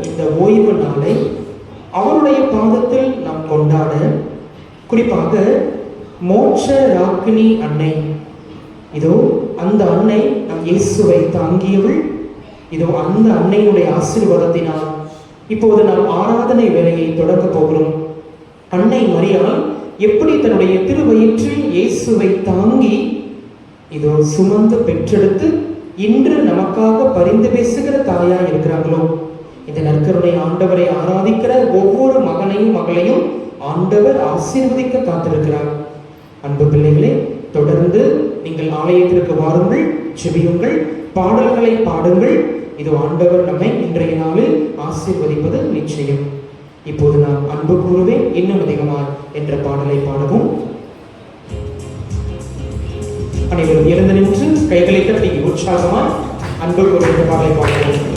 இந்த ஓய்வு நாளை அவருடைய பாதத்தில் நாம் கொண்டாட, குறிப்பாக மோட்ச ராக்கினி அன்னை, இதோ அந்த அன்னை நம் இயேசுவை தாங்கியவள். இதோ அந்த அன்னையினுடைய ஆசீர்வாதத்தினால் இப்போது நாம் ஆராதனை வேலையை தொடங்க போகிறோம். அன்னை மரியாள் எப்படி தன்னுடைய திருவயிற்றில் இயேசுவை தாங்கி இதோ சுமந்து பெற்றெடுத்து இன்று நமக்காக பரிந்து பேசுகிற தாயா இருக்கிறாங்களோ, இந்த நற்கருணை ஆண்டவரை ஆராதிக்கிற ஒவ்வொரு மகனையும் மகளையும் ஆண்டவர் ஆசீர்வதிக்க காத்திருக்கிறார். அன்பு பிள்ளைகளே, தொடர்ந்து நீங்கள் ஆலயத்திற்கு வாருங்கள், ஜெபியுங்கள், பாடல்களை பாடுங்கள். இது ஆண்டவர் நம்மை இன்றைய நாளில் ஆசீர்வதிப்பது நிச்சயம். இப்போது நாம் அன்பு கூறுவேன் இன்னும் அதிகமாய் என்ற பாடலை பாடுவோம். அனைவரும் எழுந்து நின்று கைகளை தட்டி உற்சாகமாய் அன்பு கூறும் என்ற பாடலை பாடுவோம்.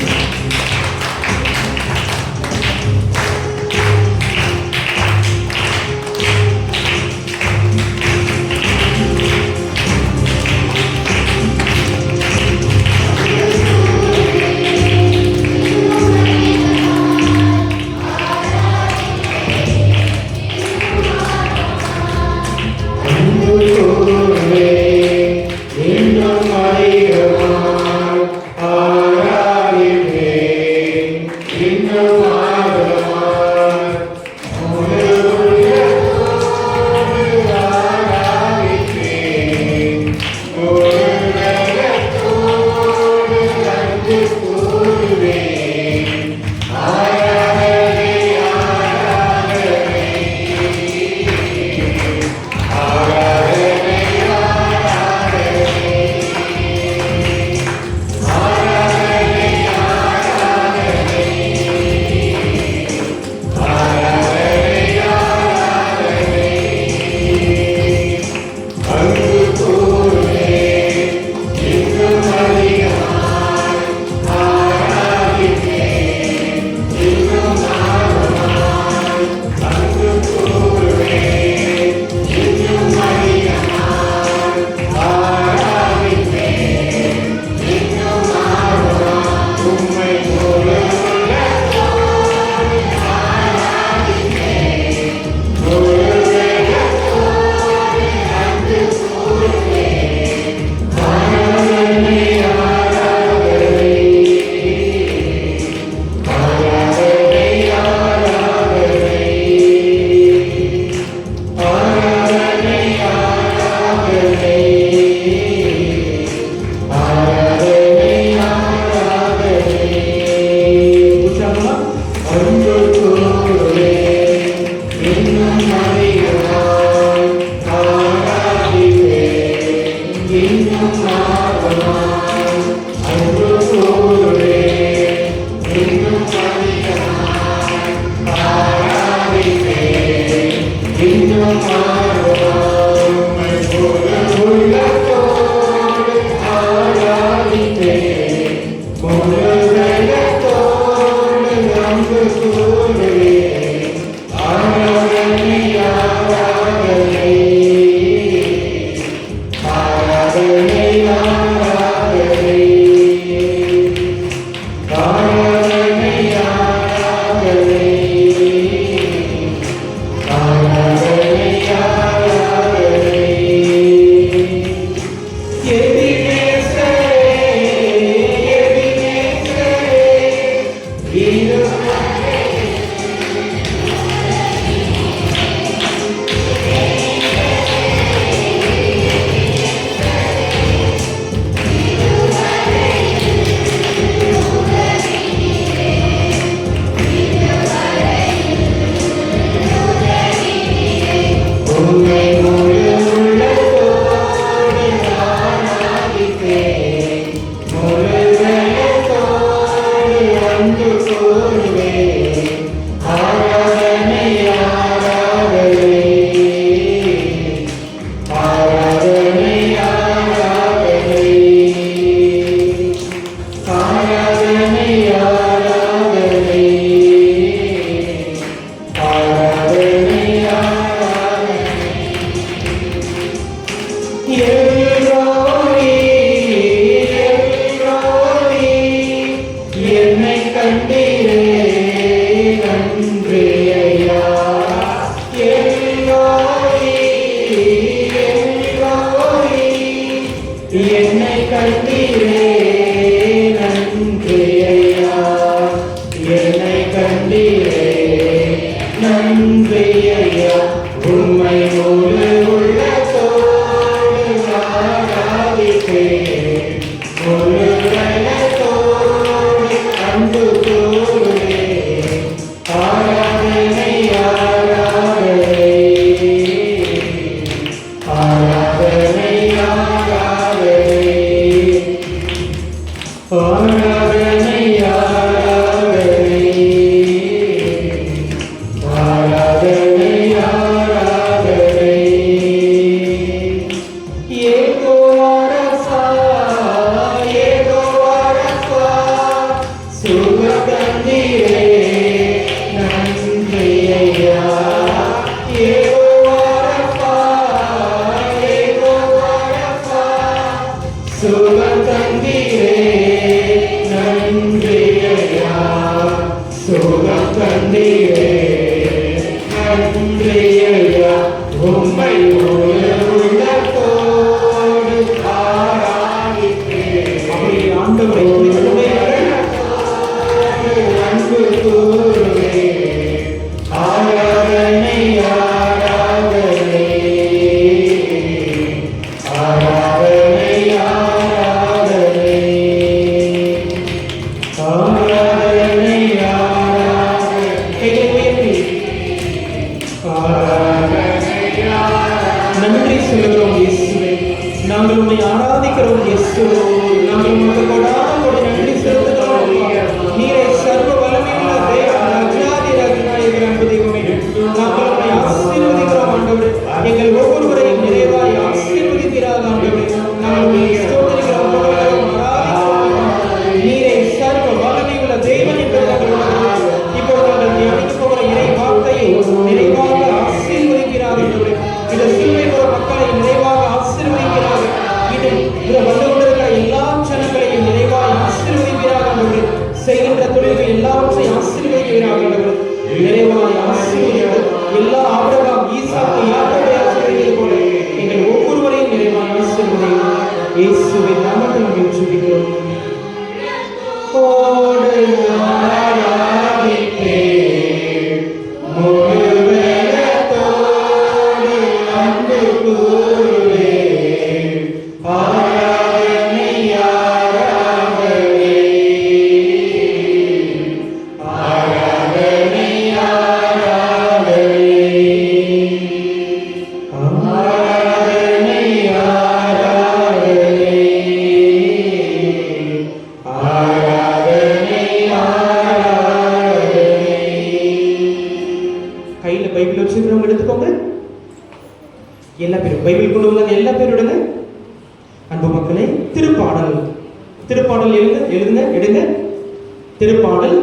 என்னை கண்டீரே நன்றி ஐயா உம்மை முழு உள்ளத்தோடு ஆராதிப்பேன் முழு மனத்தோடு அன்பு கூறுவேன் ஆராதனை ஆராதனை ஆராதனை ஆராதனை ஆராதனை ஆராதனை ஆராதனை யெகோவா ரஃபா யெகோவா ரஃபா சுகந்தீரே நன்றி ஐயா யெகோவா ரஃபா யெகோவா ரஃபா சுகந்தீரே நன்றி ஐயா சுகந்தீரே நன்றி ஐயா உம்மை முழு உள்ளத்தோடு ஆராதிப்பேன். அப்படி ஆண்டவரை அன்பு கூறுவேன் ஆராதனை ஆராதனை ஆராதனை ஆராதனை ஆராதனை ஆராதனை நன்றி சொல்லுகிறோம் இயேசுவே. நாங்கள் உம்மை ஆராதிக்கிறோம் இயேசுவே. நாங்கள் உமக்கு கொடான கொடி நன்றி செலுத்துகிறோம். நீரே சர்வ வல்லமையுள்ள தேவன், ராஜாதி ராஜநாயகர் அன்பு தெய்வமே. நாங்கள் உம்மை ஆசீர்வதிக்கிறோம் ஆண்டவரே. எங்கள் ஒவ்வொருவரையும் நிறைவாய் ஆசீர்வதிக்கிறார் ஆண்டவரே. நாங்கள் உம்மை ஸ்தோத்திரிக்கிறோம், புகழ்கிறோம், ஆராதிக்கிறோம். நீரே சர்வ வல்லமையுள்ள தேவன் என்பதை நாங்கள் உணர்கிறோம். இப்பொழுது நாங்கள் தியானிக்கப் போகிற இறை வார்த்தையை நிறைவாக ஆசீர்வதிக்கிறார் ஆண்டவரே. இந்த சிலுவை போற மக்களை நிறைவாக ஆசீர்வதிக்கிறார். இது வந்து கொண்டிருக்கிற எல்லா ஜனங்களையும் நிறைவாக ஆசீர்வதிக்கிறார் ஆண்டவரே. செய்கின்ற தொழில்கள் எல்லாவற்றையும் ஆசீர்வதிக்கிறார் ஆண்டவரே. நிறைவாக ஆசீர்வதிக்கிறார். எல்லா ஆபிரகாம் ஈசாக்கு யாக்கோபை ஆசீர்வதித்தது போல எங்கள் ஒவ்வொருவரையும் நிறைவாக ஆசீர்வதிக்கிறார். இயேசுவின் நாமத்தில் நாங்கள் ஜெபிக்கிறோம். ஓடு ஆராதிப்பேன் முழு உள்ளத்தோடு அன்பு கூறுவேன் ஆராதனை ஆராதனை ஆராதனை ஆராதனை ஆராதனை ஆராதனை ஆராதனை ஆராதனை. கையில பைபிள் வச்சிருக்கிறவங்க எடுத்துக்கோங்க. எல்லா பேரும் பைபிள் கொண்டு உள்ளவங்க எல்லா பேரும் எடுங்க. அன்பு மக்களே, திருப்பாடல் திருப்பாடல் எழுதுங்க எடுங்க. திருப்பாடல்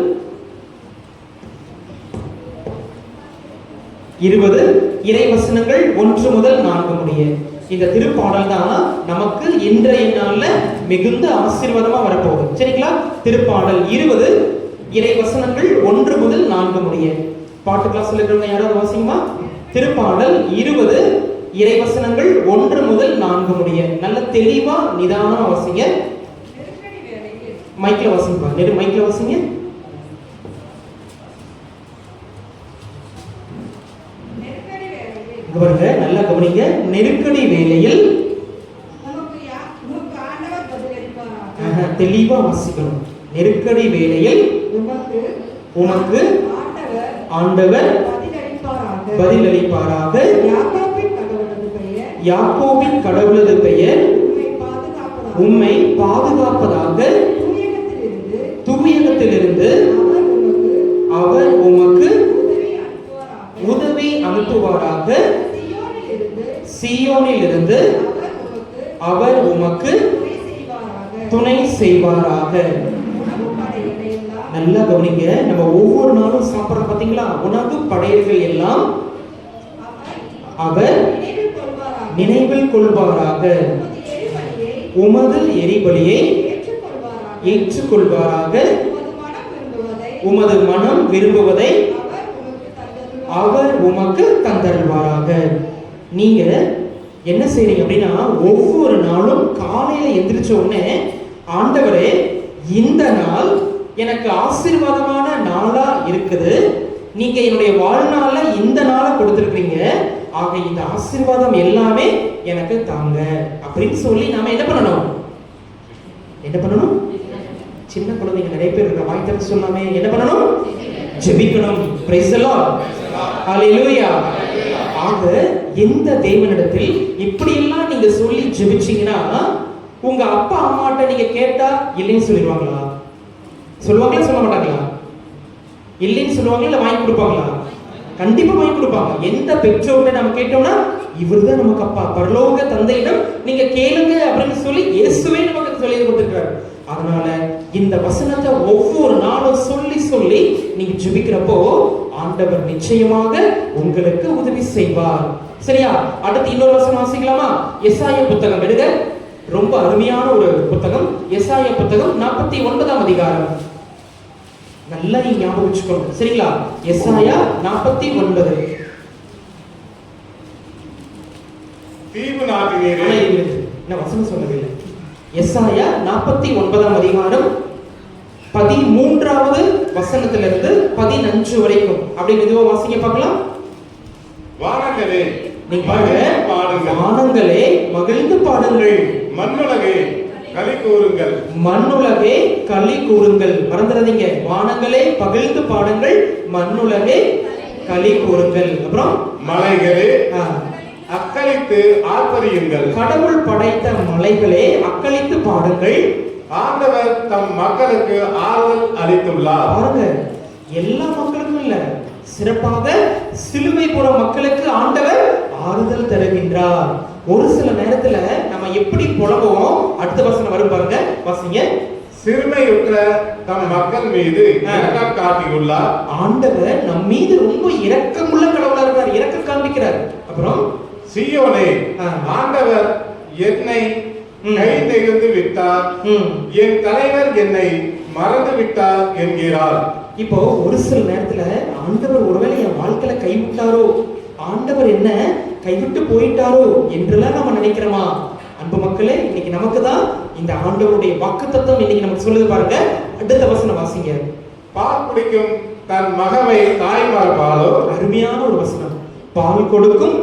20 இறை வசனங்கள் 1 முதல் 4 முடிய. இந்த திருப்பாடல் தான் நமக்கு இன்றைய நாள்ல மிகுந்த ஆசீர்வாதமா வரப்போகுது. சரிங்களா? திருப்பாடல் 20 இறை வசனங்கள் 1 முதல் 4 முடிய. பாட்டு கிளாஸ்ல இருக்கிறவங்க யாராவது வாசிங்கம்மா? திருப்பாடல் 20 இறை வசனங்கள் 1 முதல் 4 முடிய. நல்ல தெளிவா நிதானமா வாசிங்க. மைக்ல வாசிங்கப்பா. மைக்ல வாசிங்க. பாருங்க, நல்லா கவனிங்க. நெருக்கடி வேளையில் தெளிவா வாசிக்கணும். நெருக்கடி வேளையில் உமக்கு ஆண்டவர் பதிலளிப்பாராக. யாக்கோபின் கடவுளது பெயர் உம்மை பாதுகாப்பதாக. தூயகத்திலிருந்து அவர் உமக்கு உதவி அனுப்புவாராக. சீயோனிலிருந்து அவர் உமக்கு துணை செய்வாராக. நல்லா கவனிங்க. நம்ம ஒவ்வொரு நாளும் சாப்பிடுற பாத்தீங்களா உணவு படையல்கள் எல்லாம் அவர் நினைவில் கொள்வாராக. உமது எரிபலியை ஏற்றுக்கொள்வாராக. உமது மனம் விரும்புவதை அவர் உமக்கு தந்தருள்வாராக. நீங்க என்ன செய்றீங்க அப்படின்னா, ஒவ்வொரு நாளும் காலையில எந்திரிச்ச உடனே ஆண்டவரே இந்த நாள் எனக்கு ஆசீர்வாதமான நாளா இருக்குது. நீங்க என்னுடைய வாழ்நாள்ல இந்த நாளை கொடுத்துருக்கீங்க. ஆக இந்த ஆசீர்வாதம் எல்லாமே எனக்கு தாங்க அப்படின்னு சொல்லி நாம என்ன பண்ணணும்? சின்ன குழந்தைங்க நிறைய பேர் இருக்க, வாய் திறந்து சொல்லாமே என்ன பண்ணணும்? ஜெபிக்கணும். Praise the Lord. ஹalleluya. ஆக எந்த தேவனிடத்தில் இப்படி எல்லாம் நீங்க சொல்லி ஜெபிச்சீங்கன்னா உங்க அப்பா அம்மாட்ட நீங்க கேட்டா இல்லைன்னு சொல்லிடுவாங்களா? சொல்லுவாங்களா சொல்ல மாட்டாங்களா? இல்லைன்னு சொல்லுவாங்களா இல்ல வாங்கி கொடுப்பாங்களா? கண்டிப்பா வாங்கி கொடுப்பாங்க. எந்த பெற்றோர்கிட்ட நம்ம கேட்டோம்னா இவர்தான் நமக்கு அப்பா, பரலோக தந்தையிடம் நீங்க கேளுங்க அப்படின்னு சொல்லி இயேசுவே நமக்கு சொல்லி கொடுத்திருக்காரு. அதனால இந்த வசனத்தை ஒவ்வொரு நாளும் சொல்லி சொல்லி நீங்க ஜெபிக்கிறப்போ ஆண்டவர் நிச்சயமாக உங்களுக்கு உதவி செய்வார். சரியா? அடுத்து இன்னொரு வசனம் வாசிக்கலாமா? எசாயா புத்தகம் எடுங்க. ரொம்ப அருமையான ஒரு புத்தகம் எசாயா புத்தகம் 49ஆம் அதிகாரம். நல்லா நீங்க ஞாபகம் வச்சுக்கோங்க. சரிங்களா? எசாயா 49. தீவு நாட்டினீரே, என்ன வசனம் சொல்லவில்லை. எசாயா 49ஆம் அதிகாரம் 13வது வசனத்திலிருந்து 15 வரைக்கும். அப்படி மெதுவா வாசிங்க பார்க்கலாம். வானங்களே நீங்க பாருங்க, வானங்களே மகிழ்ந்து பாடுங்கள், மண்ணுலகே களி கூறுங்கள். மண்ணுலகே களி கூறுங்கள். மறந்துடாதீங்க, வானங்களே மகிழ்ந்து பாடுங்கள், மண்ணுலகே களி கூறுங்கள். அப்புறம் மலைகளே அக்களித்து ஆர்ப்பரியுங்கள். கடவுள் படைத்த மலைகளே அக்களித்து பாடுங்கள். ஆண்டவர் தம் மக்களுக்கு ஆறுதல் அளித்துள்ளார். பாருங்க, எல்லா மக்களுக்கும் இல்ல, சிறப்பாக சிலுவை போற மக்களுக்கு ஆண்டவர் ஆறுதல் தருகின்றார். ஒரு சில நேரத்துல நம்ம எப்படி புலம்புவோம்? அடுத்த வசனம் வரும் பாருங்க, வாசிங்க. சிறுமையுற்ற தம் மக்கள் மீது இரக்கம் காட்டியுள்ளார். ஆண்டவர் நம் மீது ரொம்ப இரக்கமுள்ள கடவுளா இருக்கார், இரக்கம் காண்பிக்கிறார். அப்புறம் சீயோனே, ஆண்டவர் என்னை கை நெகிழ்ந்து விட்டார், என் தலைவர் என்னை மறந்து விட்டார் என்கிறார். இப்போ ஒரு சில நேரத்துல ஆண்டவர் ஒருவேளை என் வாழ்க்கையில கைவிட்டாரோ, ஆண்டவர் என்ன கைவிட்டு போயிட்டாரோ என்றெல்லாம் நம்ம நினைக்கிறோமா? அன்பு மக்களே, இன்னைக்கு நமக்கு தான் இந்த ஆண்டவருடைய வாக்குத்தத்தம் இன்னைக்கு நமக்கு சொல்லுது பாருங்க. அடுத்த வசனம் வாசிங்க. பால் குடிக்கும் தன் மகவை தாய் மறப்பாளோ? அருமையான ஒரு வசனம். பால் கொடுக்கும்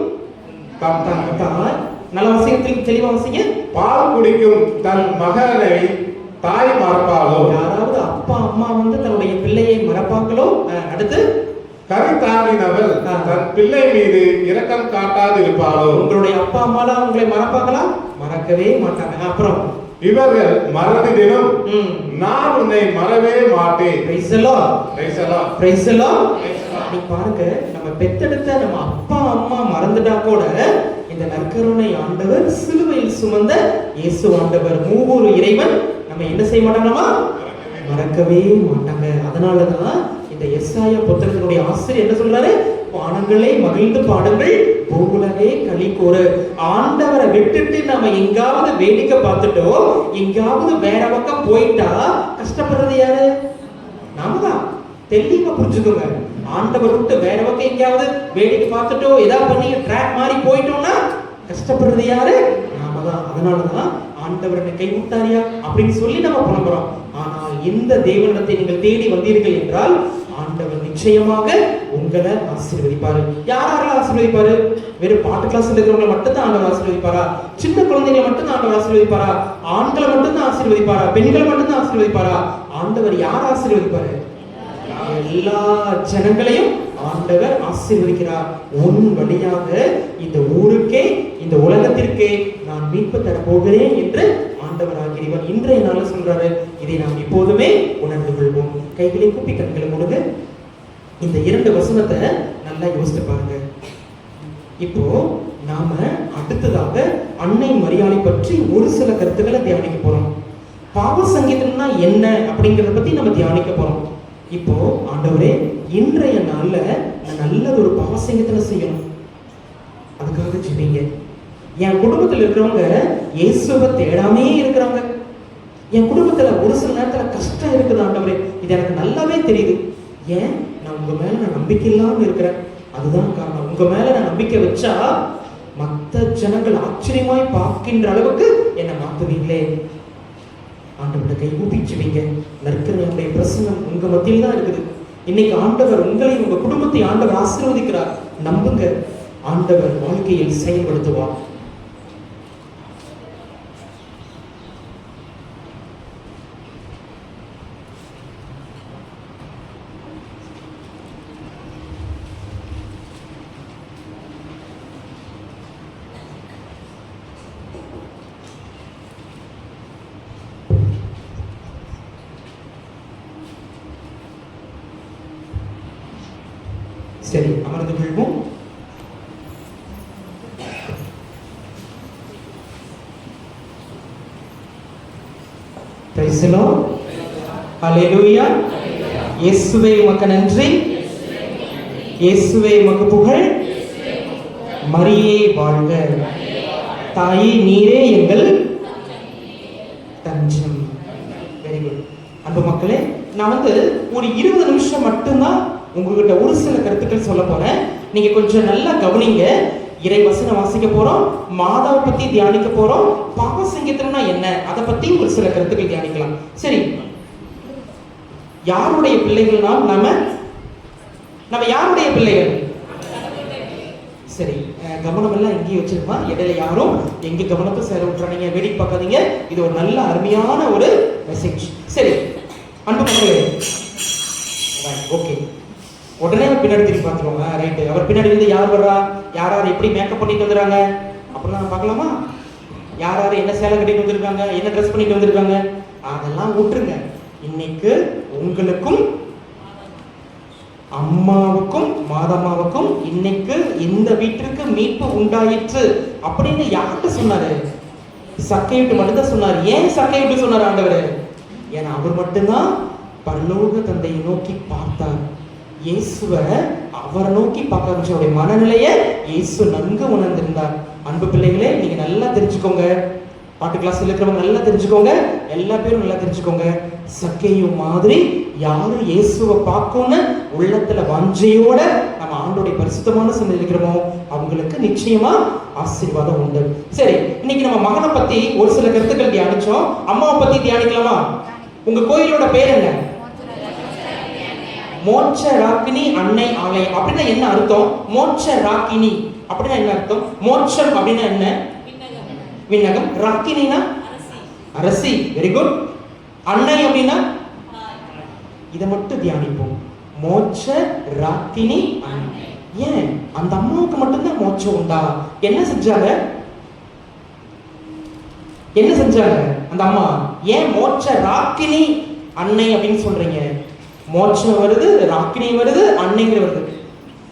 தாய், நல்ல வசனத்தில் தெளிவா வாசிங்க. பால் குடிக்கும் தன் மகனை தாய் மறப்பாளோ? யாராவது அப்பா அம்மா தன்னுடைய பிள்ளையை மறப்பாங்களோ? அடுத்து கரை தாண்டினவள் தன் பிள்ளை மீது இரக்கம் காட்டாது இருப்பாளோ? உங்களுடைய அப்பா அம்மா உங்களை மறப்பாங்களா? மறக்கவே மாட்டாங்க. அப்புறம் இவர்கள் மறந்திடும், நான் உன்னை மறவே மாட்டேன். Price the Lord. Price the Lord. நீ பாருங்க, நம்ம பெத்தெடுத்த நம்ம அப்பா அம்மா மறந்துட்டா கூட இந்த நற்கருணை ஆண்டவர், சிலுவையில் சுமந்த இயேசு ஆண்டவர், மூவொரு இறைவன் நம்ம என்ன செய்ய மாட்டாங்களாமா? மறக்கவே மாட்டாங்க. அதனாலதான் இந்த எசாயா புத்தகத்தினுடைய ஆசிரியர் என்ன சொல்றாரு? வானங்களே மகிழ்ந்து பாடுங்கள், பூவுலகே களி கூறு. ஆண்டவரை விட்டுட்டு நாம எங்காவது வேடிக்கை பார்த்துட்டோம், எங்காவது வேற பக்கம் போயிட்டா கஷ்டப்படுறது யாரு? நாம தான். தெளிவா புரிஞ்சுக்கோங்க. ஆண்டவர் விட்டு வேற பக்கம் எங்கேயாவது வேடிக்கை பார்த்துட்டோ, ஏதாவது பண்ணி ட்ராக் மாதிரி போயிட்டோம்னா கஷ்டப்படுறது யாரு? நாம தான். அதனாலதான் ஆண்டவரை கைவிட்டாரியா அப்படின்னு சொல்லி நம்ம புலம்புறோம். ஆனால் இந்த தேவனிடத்தை நீங்கள் தேடி வந்தீர்கள் என்றால் ஆண்டவர் நிச்சயமாக உங்களை ஆசீர்வதிப்பாரு. யாரெல்லாம் ஆசீர்வதிப்பாரு? வெறும் பாட்டு கிளாஸ் இருக்கிறவங்களை மட்டும் தான் ஆண்டவர் ஆசீர்வதிப்பாரா? சின்ன குழந்தைகளை மட்டும் தான் ஆண்டவர் ஆசீர்வதிப்பாரா? ஆண்களை மட்டும் தான் ஆசீர்வதிப்பாரா? பெண்களை மட்டும் தான் ஆசீர்வதிப்பாரா? ஆண்டவர் யார் ஆசீர்வதிப்பாரு? எல்லா ஜனங்களையும் ஆண்டவர் ஆசீர்வதிக்கிறார். உன் வழியாக இந்த ஊருக்கே, இந்த உலகத்திற்கே நான் மீட்பு தர போகிறேன் என்று ஆண்டவராகிய இறைவன் இன்றைய நாள்ல சொல்றாரு. இதை நாம் இப்போதுமே உணர்ந்து கொள்வோம். கைகளை கூப்பி கண்களை மூடுங்க. இந்த 2 வசனத்தை நல்லா யோசித்து பாருங்க. இப்போ நாம அடுத்ததாக அன்னை மரியாதை பற்றி ஒரு சில கருத்துக்களை தியானிக்க போறோம். பாவ சங்கீதம்னா என்ன அப்படிங்கறத பத்தி நம்ம தியானிக்க போறோம். இப்போ ஆண்டவரே, இன்றைய நாள்ல நான் நல்ல ஒரு பாவ சங்கீதத்தை செய்யணும், அதுக்காக ஜெபிங்க. என் குடும்பத்தில் இருக்கிறவங்க இயேசுவை தேடாமே இருக்கிறாங்க. என் குடும்பத்துல ஒரு சில நேரத்துல கஷ்டம் இருக்குது ஆண்டவரே, இது எனக்கு நல்லாவே தெரியுது. ஏன்? நான் உங்க மேல நான் நம்பிக்கை இல்லாம இருக்கிறேன். அதுதான் காரணம். உங்க மேல நான் நம்பிக்கை வச்சா மற்ற ஜனங்கள் ஆச்சரியமாய் பார்க்கின்ற அளவுக்கு என்னை மாத்துவீங்களே. ஆண்டவரை கை ஊப்பி ஜெபிங்க. நற்கருணையுடைய பிரசன்னம் உங்க மத்தியில் தான் இருக்குது. இன்னைக்கு ஆண்டவர் உங்களை உங்க குடும்பத்தை ஆண்டவர் ஆசீர்வதிக்கிறார். நம்புங்க, ஆண்டவர் வாழ்க்கையில் செயல்படுத்துவார். சரி, அமர்ந்து கொள்வோம். Praise the Lord. ஹல்லேலூயா. இயேசுவே உமக்கு நன்றி, இயேசுவே உமக்கு புகழ். மரியே வாழ்க. தாயே நீரே எங்கள் தஞ்சம். Very good. அன்பு மக்களே, நான் ஒரு 20 நிமிஷம் மட்டும்தான் உங்ககிட்ட ஒரு சில கருத்துக்கள் சொல்ல போறேன். நீங்க கொஞ்சம் நல்லா கவனிங்க. இறை வசனம் வாசிக்க போறோம், மாதாவை பத்தி தியானிக்க போறோம், பாவ சங்கீதம்னா என்ன அதை பத்தி ஒரு சில கருத்துக்கள் தியானிக்கலாம். சரி, யாருடைய பிள்ளைகள் நம்ம யாருடைய பிள்ளைகள்? சரி, கவனம் எல்லாம் எங்கேயும் வச்சிருப்பா. இடையில யாரும் எங்க கவனத்தை சேர விட்டுறாங்க, வேடிக்கை பார்க்காதீங்க. இது ஒரு நல்ல அருமையான ஒரு மெசேஜ். சரி அன்பு மக்களே, ஓகே, உடனே பின்னாடி திரும்பி பார்த்துருவாங்க. ரைட்டு, அவர் பின்னாடி வந்து யார் வர்றா, யார் யார் எப்படி மேக்கப் பண்ணிட்டு வந்துடுறாங்க அப்படிலாம் பார்க்கலாமா? யார் யார் என்ன சேலை கட்டிட்டு வந்திருக்காங்க, என்ன ட்ரெஸ் பண்ணிட்டு வந்திருக்காங்க, அதெல்லாம் விட்டுருங்க. இன்னைக்கு உங்களுக்கும் அம்மாவுக்கும் மாதம்மாவுக்கும் இன்னைக்கு இந்த வீட்டிற்கு மீட்பு உண்டாயிற்று அப்படின்னு யார்கிட்ட சொன்னாரு? சக்கையிட்டு மட்டும்தான் சொன்னார். ஏன் சக்கையிட்டு சொன்னார் ஆண்டவர்? ஏன்னா அவர் மட்டும்தான் பரலோக தந்தையை நோக்கி பார்த்தார். இயேசுவை அவரை நோக்கி பார்க்க ஆரம்பிச்ச அவருடைய மனநிலையை இயேசு நன்கு உணர்ந்திருந்தார். அன்பு பிள்ளைகளே, நீங்க நல்லா தெரிஞ்சுக்கோங்க. பாட்டு கிளாஸ்ல இருக்கிறவங்க நல்லா தெரிஞ்சுக்கோங்க, எல்லா பேரும் நல்லா தெரிஞ்சுக்கோங்க. சக்கேயு மாதிரி யாரும் இயேசுவை பார்க்கணும்னு உள்ளத்துல வாஞ்சையோட நம்ம ஆண்டோடைய பரிசுத்தமான சந்தை இருக்கிறோமோ அவங்களுக்கு நிச்சயமா ஆசீர்வாதம் உண்டு. சரி, இன்னைக்கு நம்ம மகனை பத்தி ஒரு சில கருத்துக்கள் தியானிச்சோம். அம்மாவை பத்தி தியானிக்கலாமா? உங்க கோயிலோட பேர் என்ன? மோட்ச ராக்கினி அன்னை ஆலயம். அப்படின்னா என்ன அர்த்தம்? மோட்ச ராக்கினி அப்படின்னா என்ன அர்த்தம்? மோட்சம் அப்படின்னா என்ன? விண்ணகம். ராக்கினா அரசி. Very good. அன்னை அப்படின்னா இதை மட்டும் தியானிப்போம். மோட்ச ராக்கினி அன்னை. ஏன் அந்த அம்மாவுக்கு மட்டும்தான் மோட்சம் உண்டா? என்ன செஞ்சாங்க அந்த அம்மா? ஏன் மோட்ச ராக்கினி அன்னை அப்படின்னு சொல்றீங்க? மோட்சம் வருது, ராக்கினி வருது, அன்னைங்கிற வருது.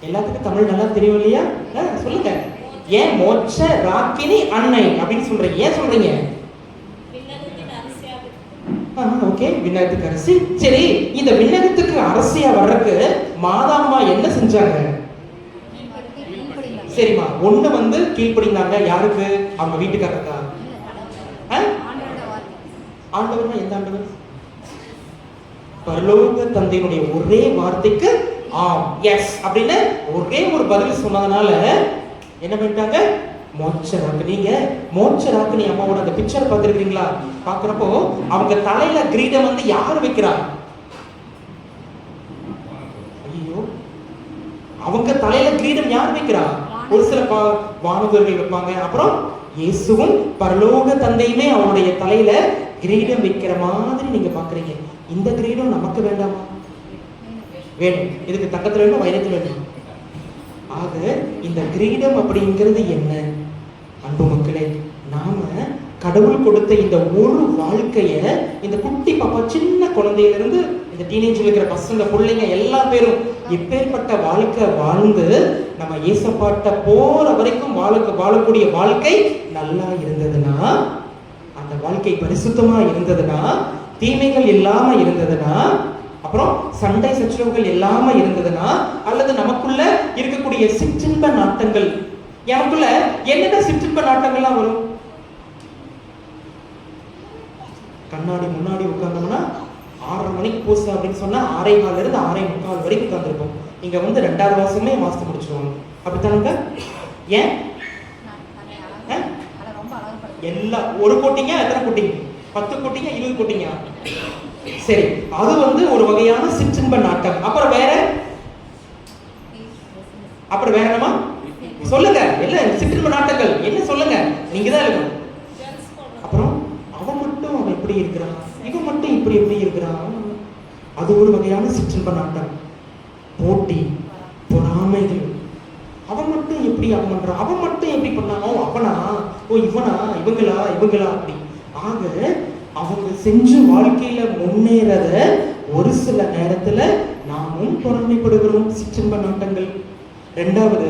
எல்லாத்துக்கும் தமிழ் நல்லா தெரியும் இல்லையா? சொல்லுங்க, ஏன் மோட்ச ராக்கினி அன்னை அப்படின்னு சொல்றீங்க? ஏன் சொல்றீங்க? ஓகே, விண்ணகத்துக்கு அரசி. சரி, இந்த விண்ணகத்துக்கு அரசியா வர்றதுக்கு மாதாம்மா என்ன செஞ்சாங்க? சரிம்மா, ஒண்ணு கீழ்ப்படிந்தாங்க. யாருக்கு? அவங்க வீட்டுக்காரருக்கா? ஆண்டவர்னா எந்த ஆண்டவர்? பரலோக தந்தையினுடைய ஒரே வார்த்தைக்கு ஆம், எஸ் அப்படின்னு ஒரே ஒரு பதில் சொன்னதுனால என்ன பண்ணிட்டாங்க? மோட்ச ராக்கினி. நீங்க மோட்ச ராக்கினி அம்மாவோட அந்த பிக்சர் பார்த்திருக்கீங்களா? பார்க்கறப்போ அவங்க தலையில கிரீடம் யார் வைக்கிறா? ஐயோ, அவங்க தலையில கிரீடம் யார் வைக்கிறா? ஒரு சில வானவர்கள் வைப்பாங்க. அப்புறம் இயேசுவும் பரலோக தந்தையுமே அவருடைய தலையில கிரீடம் வைக்கிற மாதிரி நீங்க பாக்குறீங்க. இந்த கிரீடம் நமக்கு வேண்டாமா? வேணும். இதுக்கு தங்கத்துல வேணும், வைரத்துல வேணும். ஆக இந்த கிரீடம் அப்படிங்கிறது என்ன? அன்பு மக்களே, நாம கடவுள் கொடுத்த இந்த ஒரு வாழ்க்கைய, இந்த குட்டி பாப்பா சின்ன குழந்தையில இருந்து இந்த டீனேஜ்ல இருக்கிற பசங்க பிள்ளைங்க எல்லா பேரும் எப்பேற்பட்ட வாழ்க்கை வாழ்ந்து நம்ம ஏசப்பாட்ட போற வரைக்கும் வாழக்கூடிய வாழ்க்கை நல்லா இருந்ததுன்னா, அந்த வாழ்க்கை பரிசுத்தமா இருந்ததுன்னா, தீமைகள் இல்லாம இருந்ததுன்னா, அப்புறம் சண்டை சச்சரவுகள் இல்லாம இருந்ததுன்னா, அல்லது நமக்குள்ள இருக்கக்கூடிய சிற்றின்ப நாட்டங்கள், எனக்குள்ள என்னென்ன சிற்றின்ப நாட்டங்கள்லாம் வரும்? கண்ணாடி முன்னாடி உட்கார்ந்தோம்னா 6:30 மணிக்கு பூச அப்படின்னு சொன்னா 6:15 இருந்து 6:45 வரைக்கும் உட்கார்ந்துருப்போம். இங்க 2வது வாசமே வாசித்து முடிச்சுருவாங்க. அப்படித்தானுங்க? ஏன் எல்லா ஒரு கோட்டிங்க எத்தனை கோட்டிங்க? 10 கோட்டிங்க 20 கோட்டிங்க? சரி, அது ஒரு வகையான சிற்றின்ப நாட்டம். அப்புறம் வேற என்னமா சொல்லுங்க? இல்ல, சிற்றின்ப நாட்டங்கள் என்ன சொல்லுங்க, நீங்க தான் இருக்கணும். அப்புறம் அவன் எப்படி இருக்கிறான், இவன் மட்டும் எப்படி இருக்கிறான், அது ஒரு வகையான சிற்றின்ப நாட்டம். போட்டி, பொறாமைகள், அவன் மட்டும் எப்படி அவன் பண்றான், அவன் மட்டும் எப்படி பண்ணானோ, அவனா, ஓ இவனா, இவங்களா அப்படி. ஆக அவங்க செஞ்சு வாழ்க்கையில முன்னேறத ஒரு சில நேரத்துல நாமும் பொறாமைப்படுகிறோம், சிற்றின்ப நாட்டங்கள். ரெண்டாவது,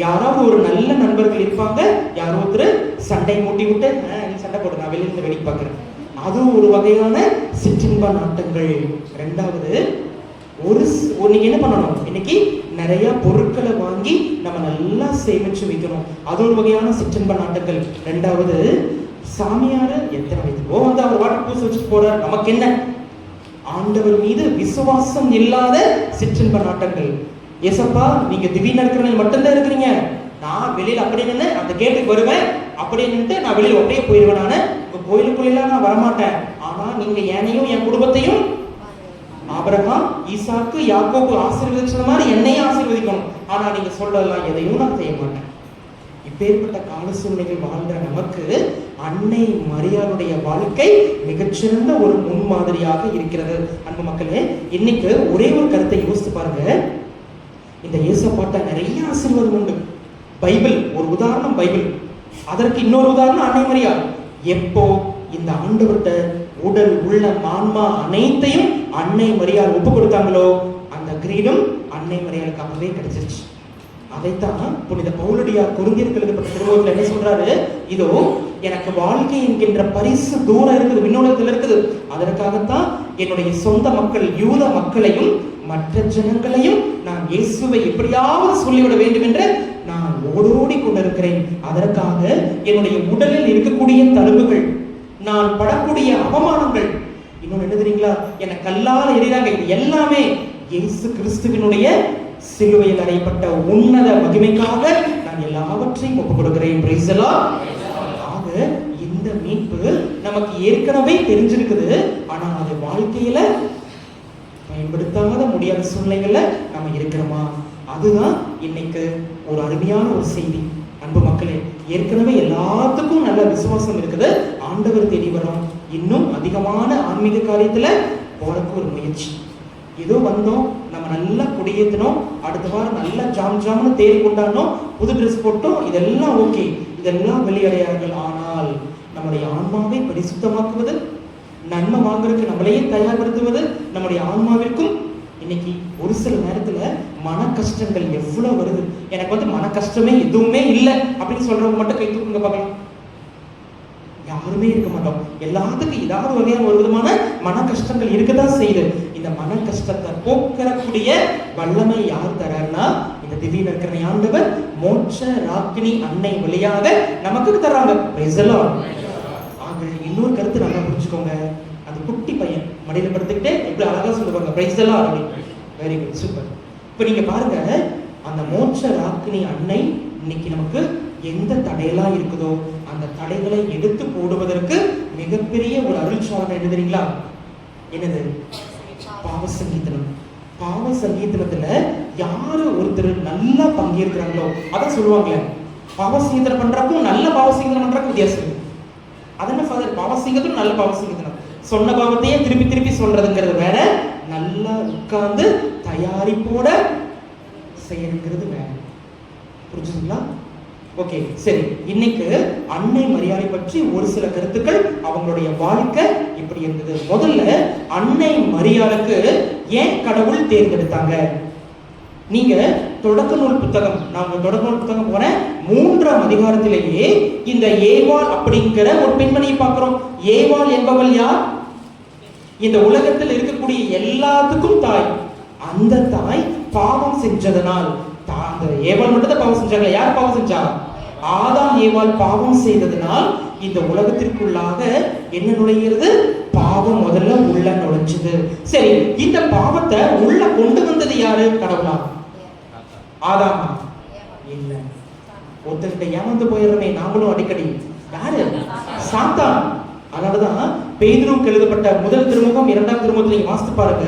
யாராவது ஒரு நல்ல நண்பர்கள் இருப்பாங்க, யாரோ ஒருத்தர் சண்டை மூட்டி விட்டு நீ சண்டை போடு, நான் வெளியிருந்து வேடிக்கை பார்க்கிறேன், அது ஒரு வகையான சிற்றின்ப நாட்டங்கள். ரெண்டாவது, நீங்க என்ன பண்ணணும், இன்னைக்கு நிறைய பொருட்களை வாங்கி நம்ம நல்லா சேமிச்சு வைக்கணும், அது ஒரு வகையான சிற்றின்ப நாட்டங்கள். ரெண்டாவது, சாமியார் எத்தனை வயதுக்கோ அவர் வாட்டர் பூசி வச்சுட்டு போறார், நமக்கு என்ன, ஆண்டவர் மீது விசுவாசம் இல்லாத சிற்றின்ப நாட்டங்கள். ஏசப்பா நீங்க திடீர்னு இருக்கிறவங்க மட்டும்தான் இருக்கிறீங்க, நான் வெளியில அப்படி நின்று அந்த கேட்டுக்கு வருவேன், அப்படின்னு நான் வெளியில ஒட்டையே போயிடுவேன், நான் உங்க கோயிலுக்குள்ள நான் வரமாட்டேன், ஆனா நீங்க என்னையும் என் குடும்பத்தையும் ஆபிரகாம், ஈசாக்கு, யாக்கோபு ஆசீர்வதிச்சது மாதிரி என்னையும் ஆசீர்வதிக்கணும், ஆனா நீங்க சொல்லலாம் எதையும் நான் செய்ய மாட்டேன். இப்பேற்பட்ட கால சூழ்நிலைகள் வாழ்ந்த நமக்கு அன்னை மரியாளுடைய வாழ்க்கை மிகச்சிறந்த ஒரு முன்மாதிரியாக இருக்கிறது. அன்பு மக்களே, இன்னைக்கு ஒரே ஒரு கருத்தை யோசித்து பாருங்க. இந்த இயேசுப்பாட்ட நிறைய ஆசீர்வாதம் உண்டு. பைபிள் ஒரு உதாரணம், பைபிள் அதற்கு இன்னொரு உதாரணம் அன்னை மரியாள். எப்போ இந்த ஆண்டவர்கிட்ட உடல் உள்ள ஆன்மா அனைத்தையும் அன்னை மரியாள் ஒப்பு கொடுத்தாங்களோ, அந்த கிரீடம் அன்னை மரியாளுக்கு அப்பவே கிடைச்சிருச்சு. அதைத்தான் புனித பவுலடியார் கொரிந்தியருக்கு எழுதப்பட்ட திருமுகத்துல என்ன சொல்றாரு, இதோ எனக்கு வாழ்க்கை என்கின்ற பரிசு தூரம் இருக்குது, விண்ணோடத்தில் இருக்குது, அதற்காகத்தான் என்னுடைய சொந்த மக்கள் யூத மக்களையும் மற்ற ஜனங்களையும் நான் இயேசுவை எப்படியாவது சொல்லிவிட வேண்டும் என்று நான் ஓடோடி கொண்டிருக்கிறேன். அதற்காக என்னுடைய உடலில் இருக்கக்கூடிய தழும்புகள், நான் படக்கூடிய அவமானங்கள், இன்னொன்னு என்ன தெரியுங்களா, என்னை கல்லால் எறிகிறாங்க, இது எல்லாமே இயேசு கிறிஸ்துவினுடைய சிலுவையில் அறையப்பட்ட உன்னத மகிமைக்காக நான் எல்லாவற்றையும் ஒப்புக் கொடுக்கிறேன். Price the Lord. ஆக இந்த மீட்பு நமக்கு ஏற்கனவே தெரிஞ்சிருக்குது, ஆனா அது வாழ்க்கையில பயன்படுத்தாத முடியாத சூழ்நிலைகள்ல நம்ம இருக்கிறோமா, அதுதான் இன்னைக்கு ஒரு அருமையான ஒரு செய்தி. அன்பு மக்களே, ஏற்கனவே எல்லாத்துக்கும் நல்ல விசுவாசம் இருக்குது, ஆண்டவர் தேடி வரோம், இன்னும் அதிகமான ஆன்மீக காரியத்துல போறதுக்கு ஒரு முயற்சி. ஏதோ வந்தோம், நம்ம நல்லா குடியேற்றணும், அடுத்த வாரம் நல்லா ஜாம்னு தேர் கொண்டாடணும், புது ட்ரெஸ் போட்டோம், இதெல்லாம் ஓகே, இதெல்லாம் வெளியடையார்கள். ஆனால் நம்முடைய ஆன்மாவை பரிசுத்தமாக்குவது, நன்மை வாங்குறதுக்கு நம்மளையே தயார்படுத்துவது, நம்முடைய ஆன்மாவிற்கும் இன்னைக்கு ஒரு சில நேரத்துல மன கஷ்டங்கள் எவ்வளவு வருது. எனக்கு மன கஷ்டமே எதுவுமே இல்லை அப்படின்னு சொல்றவங்க மட்டும் கை தூக்குங்க பார்க்கலாம். யாருமே இருக்க மாட்டோம். எல்லாத்துக்கும் ஏதாவது வகையான ஒரு விதமான மன கஷ்டங்கள் இருக்கதான் செய்யுது. இந்த மன கஷ்டத்தை போக்கக்கூடிய வல்லமை யார் தராருன்னா, இந்த திடீர்னு இருக்கிற ஆண்டவர் மோட்ச ராக்கினி அன்னை வழியாக நமக்கு தர்றாங்க. Price the Lord. ஆக இன்னொரு கருத்து நல்லா புரிஞ்சுக்கோங்க. அந்த குட்டி பையன் மடியில படுத்துக்கிட்டே எப்படி அழகா சொல்லுவாங்க, price the Lord. Very good, super. இப்ப நீங்க பாருங்க, அந்த மோட்ச ராக்கினி அன்னை இன்னைக்கு நமக்கு எந்த தடையெல்லாம் இருக்குதோ அந்த தடைகளை எடுத்து போடுவதற்கு மிகப்பெரிய ஒரு அருள் சாதனை என்ன தெரியுங்களா? என்னது? பாவ சங்கீதனம். பாவ சங்கீதனத்துல யாரு ஒருத்தர் நல்லா பங்கேற்கிறாங்களோ, அதான் சொல்லுவாங்களே, பாவ சங்கீதனம் பண்றக்கும் நல்ல பாவ சங்கீதனம் பண்றக்கும் வித்தியாசம். அதென்ன ஃபாதர், பாவ சங்கீதனம் நல்ல பாவ சங்கீதனம், சொன்ன பாவத்தையே திருப்பி திருப்பி சொல்றதுங்கிறது வேற, நல்லா உட்கார்ந்து தயாரிப்போட செய்யணுங்கிறது வேற. புரிஞ்சுங்களா? ஓகே, சரி. இன்னைக்கு அன்னை மரியாதை பற்றி ஒரு சில கருத்துக்கள், அவங்களுடைய வாழ்க்கை இப்படி இருந்தது. முதல்ல அன்னை மரியாளுக்கு ஏன் கடவுள் தேர்ந்தெடுத்தாங்க? நீங்க தொடக்க நூல் புத்தகம், நான் தொடக்க நூல் புத்தகம் போறேன், 3ஆம் அதிகாரத்திலேயே இந்த ஏவாள் அப்படிங்கிற ஒரு பெண்மணியை பார்க்கிறோம். ஏவாள் என்பவள் யார்? இந்த உலகத்தில் இருக்கக்கூடிய எல்லாத்துக்கும் தாய். அந்த தாய் பாவம் செஞ்சதனால், அந்த ஏவாள் மட்டும் தான் பாவம் செஞ்சாங்க. யார் பாவம் செஞ்சா? ஆதாம் ஏவாள் பாவம் செய்ததனால் இந்த உலகத்திற்குள்ளாக என்ன நுழைகிறது? பாவம் முதல்ல உள்ள நுழைஞ்சது. சரி, இந்த பாவத்தை உள்ள கொண்டு வந்தது யாரு? கடவுளா? ஆதாமா? இல்ல. ஒருத்தர்கிட்ட ஏமாந்து போயிடுறமே நாமளும் அடிக்கடி. யாரு? சாத்தான். அதனாலதான் பேதுருவுக்கு எழுதப்பட்ட முதல் திருமுகம் 2ஆம் திருமுகத்தில் நீங்க வாசித்து பாருங்க.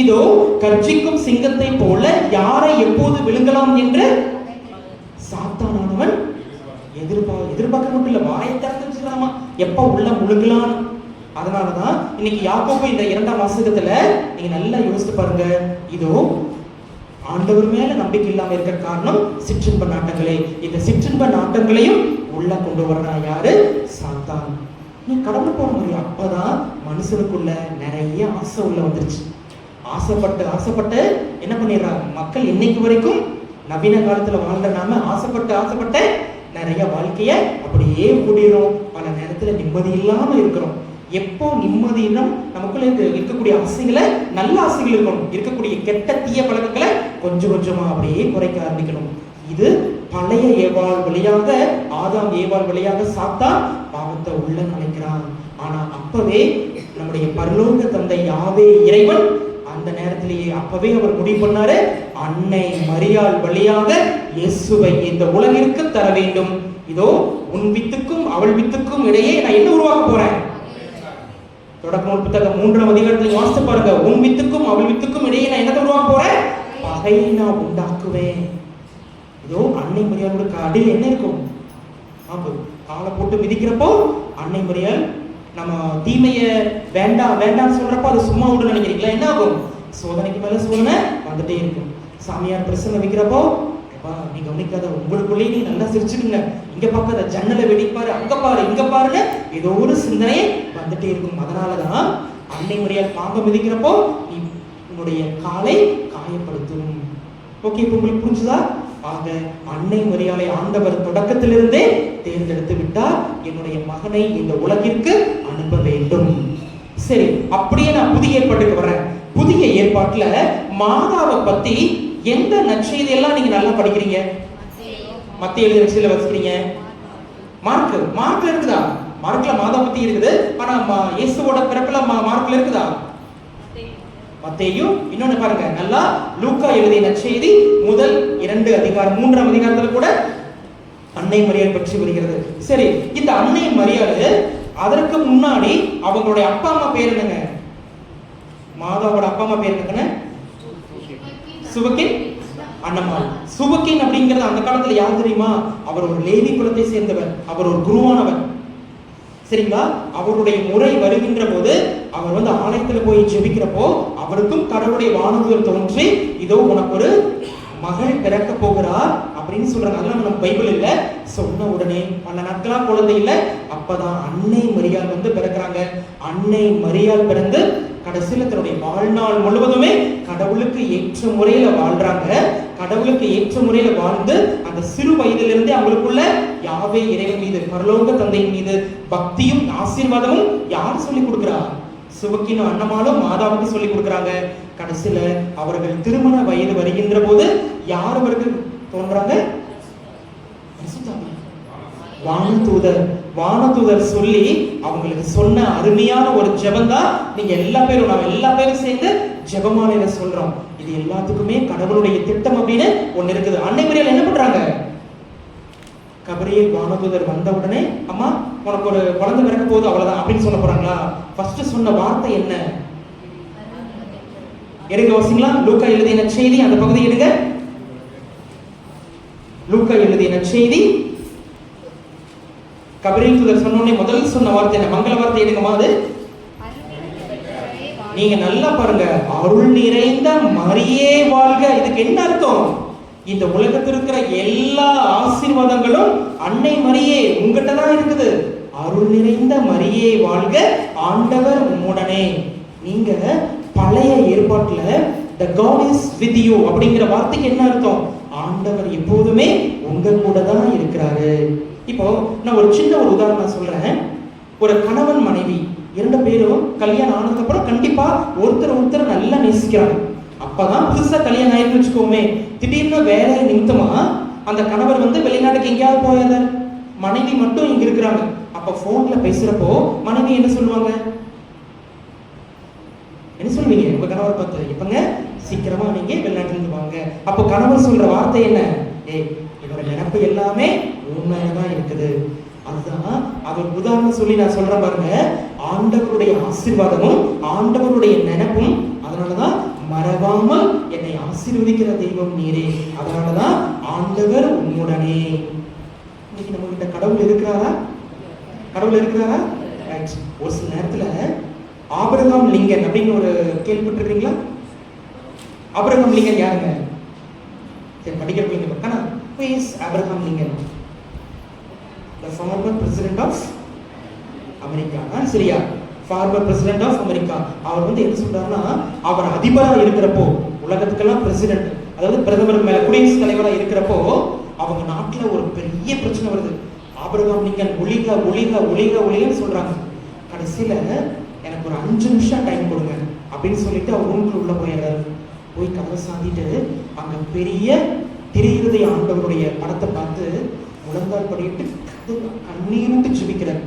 இதோ கர்ஜிக்கும் சிங்கத்தை போல யாரை எப்போது விழுங்கலாம் என்று சாத்தானவன் எதிர்பார்க்க மட்டும் இல்ல, வாயை திறந்து வச்சுக்கலாமா எப்ப உள்ள முழுங்கலாம். அதனாலதான் இன்னைக்கு யாக்கோபு இந்த 2ஆம் வாசகத்துல நீங்க நல்லா யோசித்து பாருங்க. இதோ ஆண்டவர் மேல நம்பிக்கை இல்லாம இருக்கிற காரணம் சிற்றின்ப நாட்டங்களே. இந்த சிற்றின்ப நாட்டங்களையும் உள்ள கொண்டு வர்றா யாரு? சாத்தான். நீ கடவுள் போற முடியும். அப்பதான் மனுஷனுக்குள்ள நிறைய ஆசை உள்ள வந்துருச்சு. ஆசைப்பட்டு என்ன பண்ணிடுறாங்க மக்கள் இன்னைக்கு வரைக்கும். நவீன காலத்துல வாழ்ற நாம ஆசைப்பட்டு நிறைய வாழ்க்கைய அப்படியே கூடிரும். பல நேரத்துல நிம்மதி இல்லாம இருக்கிறோம். எப்போ நிம்மதியினம் நமக்குள்ள இருக்கக்கூடிய ஆசைகளை, நல்ல ஆசைகள் இருக்கணும், இருக்கக்கூடிய கெட்ட தீய பழக்கங்களை கொஞ்சம் கொஞ்சமா அப்படியே குறைக்க ஆரம்பிக்கணும். இது பழைய ஏவாள் வழியாக, ஆதாம் ஏவாள் வழியாக சாத்தான் பாவத்தை உள்ள நுழைக்கிறான். ஆனா அப்பவே நம்முடைய பரலோக தந்தை யாவே இறைவன் அந்த நேரத்திலேயே அப்பவே அவர் முடிவு பண்ணாரு, அன்னை மரியாள் வழியாக இயேசுவை இந்த உலகிற்கு தர வேண்டும். இதோ உன் வித்துக்கும் அவள் வித்துக்கும் இடையே நான் என்ன உருவாக்க போறேன்? தொடக்க நூல் புத்தகம் 3ஆம் அதிகாரத்தில் வாசித்து பாருங்க. உன் வித்துக்கும் அவள் வித்துக்கும் இடையே நான் என்னத்தை உருவாக்க போறேன்? பகையை நான் உண்டாக்குவேன். இதோ அன்னை மரியாளோட அடியில் என்ன இருக்கும்? காலை போட்டு மிதிக்கிறப்போ அன்னை மரியாள் நம்ம தீமைய வேண்டாம் வேண்டாம் சொல்றப்போ அது சும்மா விட நினைக்கிறீங்களா? என்ன ஆகும்? சோதனைக்கு மேல சோதனை வந்துட்டே இருக்கும். சாமியார் பிரசங்கம் வைக்கிறப்போ நீ கவனிக்காத, உங்களுக்குள்ளே நீ நல்லா சிரிச்சுடுங்க, இங்க பார்க்காத, ஜன்னலை வெடிப்பாரு, அங்க பாரு இங்க பாருன்னு ஏதோ ஒரு சிந்தனை வந்துட்டே இருக்கும். அதனாலதான் அன்னை மரியாள் பாம்பை மிதிக்கிறப்போ நீ உன்னுடைய காலை காயப்படுத்தும். ஓகே, இப்ப உங்களுக்கு புரிஞ்சுதா? ஆக அன்னை மரியாளை ஆண்டவர் தொடக்கத்திலிருந்தே தேர்ந்தெடுத்து விட்டார், என்னுடைய மகனை இந்த உலகிற்கு அனுப்ப வேண்டும். சரி, அப்படியே நான் புதிய ஏற்பாட்டுக்கு வர்றேன். புதிய ஏற்பாட்டுல மாதாவை பத்தி எந்த நற்செய்தி எல்லாம் நீங்க நல்லா படிக்கிறீங்க? மத்திய எழுதிய நற்செய்தியில வச்சுக்கிறீங்க. மார்க்ல இருக்குதா? மார்க்ல மாதா பத்தி இருக்குது. ஆனா இயேசுவோட பிறப்புல மார்க்ல இருக்குதா? மத்தேயும் இன்னொன்னு பாருங்க, நல்லா லூக்கா எழுதிய நற்செய்தி முதல் 2 அதிகாரம் 3ஆம் அதிகாரத்துல கூட அன்னை மரியாள் பற்றி வருகிறது. சரி, இந்த அன்னை மரியாள் அதற்கு முன்னாடி அவங்களுடைய அப்பா அம்மா பேர் என்னங்க? மாதாவோட அப்பா அம்மா பேர் என்னங்க? சுவக்கின் அன்னம்மாள். சுவக்கின் அப்படிங்கிறது அந்த காலத்துல யார் தெரியுமா? அவர் ஒரு லேவி குலத்தை சேர்ந்தவர், அவர் ஒரு குருவானவர். சரிங்களா? அவருடைய முறை வருகின்ற போது அவர் ஆலயத்துல போய் ஜெபிக்கிறப்போ அவருக்கும் கடவுளுடைய வானதூதர் தோன்றி, இதோ உனக்கு ஒரு மகள் பிறக்க போகிறார் அப்படின்னு சொல்றாங்க. அதெல்லாம் நம்ம பைபிள் இல்ல. சொன்ன உடனே பல நாட்களா குழந்தை இல்ல, அப்பதான் அன்னை மரியாள் பிறக்கிறாங்க. அன்னை மரியாள் பிறந்து கடைசியில தன்னுடைய வாழ்நாள் முழுவதுமே கடவுளுக்கு ஏற்ற முறையில வாழ்றாங்க. கடவுளுக்கு ஏற்ற முறையில வாழ்ந்து அந்த சிறு வயதிலிருந்தே அவங்களுக்குள்ள யாவே இறைவன் மீது, பரலோக தந்தையின் மீது பக்தியும் ஆசீர்வாதமும் யார் சொல்லி கொடுக்கிறா? சுவக்கினும் அன்னமாலும் மாதாவுக்கு சொல்லி கொடுக்குறாங்க. கடைசியில அவர்கள் திருமண வயது வருகின்ற போது யார் அவர்கள் தோன்றாங்க? வானதூதர் சொல்லி அவங்களுக்கு சொன்ன அருமையான ஒரு ஜெபம் தான் நீங்க நாம எல்லா பேரும் சேர்ந்து ஜெபமாலையில சொல்றோம். இது எல்லாத்துக்குமே கடவுளுடைய திட்டம் அப்படின்னு ஒண்ணு இருக்குது. அன்னை மரியாள் என்ன பண்றாங்க? கபிரியேல் வானதூதர் வந்த உடனே, அம்மா உனக்கு ஒரு குழந்தை பிறக்க போகுது அவ்வளவுதான் அப்படின்னு சொல்ல போறாங்களா? ஃபர்ஸ்ட் சொன்ன வார்த்தை என்ன? எடுங்க வாசிங்களா. லூக்கா எழுதிய நற்செய்தி அந்த பகுதி எடுங்க. லூக்கா எழுதிய நற்செய்தி கபிரியேல் தூதர் சொன்னோடனே முதல் சொன்ன வார்த்தை என்ன? மங்கள வார்த்தை எடுங்கம்மா. அது நீங்க நல்லா பாருங்க, அருள் நிறைந்த மரியே வாழ்க. இதுக்கு என்ன அர்த்தம்? இந்த உலகத்தில் இருக்கிற எல்லா ஆசீர்வாதங்களும் அன்னை மரியே உங்ககிட்ட தான் இருக்குது. அருள் நிறைந்த மரியே வாழ்க, ஆண்டவர் உம்முடனே. நீங்க பழைய ஏற்பாட்டுல the God is with you அப்படிங்கிற வார்த்தைக்கு என்ன அர்த்தம்? ஆண்டவர் எப்போதுமே உங்க கூட தான் இருக்கிறாரு. இப்போ நான் ஒரு சின்ன உதாரணம் சொல்றேன். ஒரு கணவன் மனைவி 2 பேரும் கல்யாணம் ஆனதுக்கு அப்புறம் கண்டிப்பா ஒருத்தர் நல்லா நேசிக்கிறாங்க. அப்பதான் புதுசா கல்யாணம் ஆயிருந்து வச்சுக்கோமே, திடீர்னு வேலை நிமித்தமா அந்த கணவர் வெளிநாட்டுக்கு எங்கேயாவது போயாதார், மனைவி மட்டும் இங்க இருக்கிறாங்க. அப்ப போன்ல பேசுறப்போ மனைவி என்ன சொல்லுவாங்க? என்ன சொல்லுவீங்க உங்க கணவர் பார்த்து? இப்பங்க சீக்கிரமா நீங்க வெளிநாட்டுல இருந்து வாங்க. அப்போ கணவர் சொல்ற வார்த்தை என்ன? இவரோட நினைப்பு எல்லாமே உண்மையாதான் இருக்குது. அதுதான் அது ஒரு உதாரணம் சொல்லி நான் சொல்றேன் பாருங்க. ஆண்டவருடைய ஆசீர்வாதமும் ஆண்டவருடைய நினைப்பும், அதனாலதான் மறவாமல் என்னை ஆசீர்வதிக்கிற தெய்வம் நீரே, அதனாலதான் ஆண்டவர் உம்முடனே. இன்னைக்கு நம்ம கிட்ட கடவுள் இருக்கிறாரா? கடவுள் இருக்கிறாரா? ஒரு சில நேரத்துல ஆபிரகாம் லிங்கன் அப்படின்னு ஒரு கேள்விப்பட்டிருக்கீங்களா? ஆபிரகாம் லிங்கன் யாருங்க? சரி, படிக்கிறீங்க. Who is Abraham Lincoln? The former president of America. சரியா? former president of America. அவர் வந்து என்ன சொல்றாருன்னா, அவர் அதிபரா இருக்கிறப்போ, உலகத்துக்கெல்லாம் பிரசிடென்ட், அதாவது பிரதமர் மேல குடியரசுத் தலைவரா இருக்கிறப்போ, அவங்க நாட்டுல ஒரு பெரிய பிரச்சனை வருது. ஆபிரகாம் லிங்கன் ஒளிக ஒளிக ஒளிக ஒளிகன்னு சொல்றாங்க. கடைசியில எனக்கு ஒரு 5 நிமிஷம் டைம் கொடுங்க அப்படின்னு சொல்லிட்டு அவர் ரூமுக்குள்ள உள்ள போயிடுறாரு. போய் கதவை சாத்திட்டு அங்க பெரிய திரையிருதை ஆண்டவருடைய படத்தை பார்த்து முழங்கால் படிட்டு கண்ணீருட்டு ஜெபிக்கிறார்.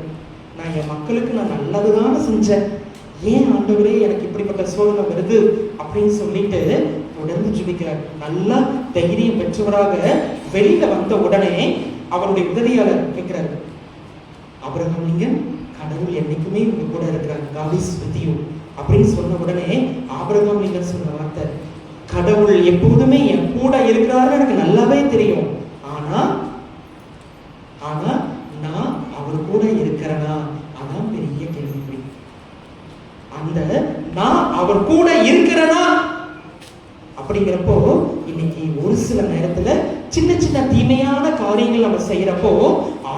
நான் என் மக்களுக்கு நான் நல்லதுதானே செஞ்சேன், ஏன் ஆண்டவரே எனக்கு இப்படிப்பட்ட சோதனை வருது அப்படின்னு சொல்லிட்டு தொடர்ந்து ஜெபிக்கிறார். நல்லா தைரியம் பெற்றவராக வெளியில வந்த உடனே அவருடைய உதவியாளர் கேட்கிறாரு, ஆபிரகாம் லிங்கன், கடவுள் என்னைக்குமே உங்க கூட இருக்கிறார், God is with you அப்படின்னு சொன்ன உடனே ஆபிரகாம் லிங்கன் சொன்ன வார்த்தை, கடவுள் எப்போதுமே என் கூட இருக்கிறாருன்னு எனக்கு நல்லாவே தெரியும், ஆனா நான் அவர் கூட இருக்கிறனா, அதான் பெரிய கேள்வி. அந்த நான் அவர் கூட இருக்கிறனா அப்படிங்கிறப்போ, இன்னைக்கு ஒரு சில நேரத்துல சின்ன சின்ன தீமையான காரியங்கள் நம்ம செய்யறப்போ,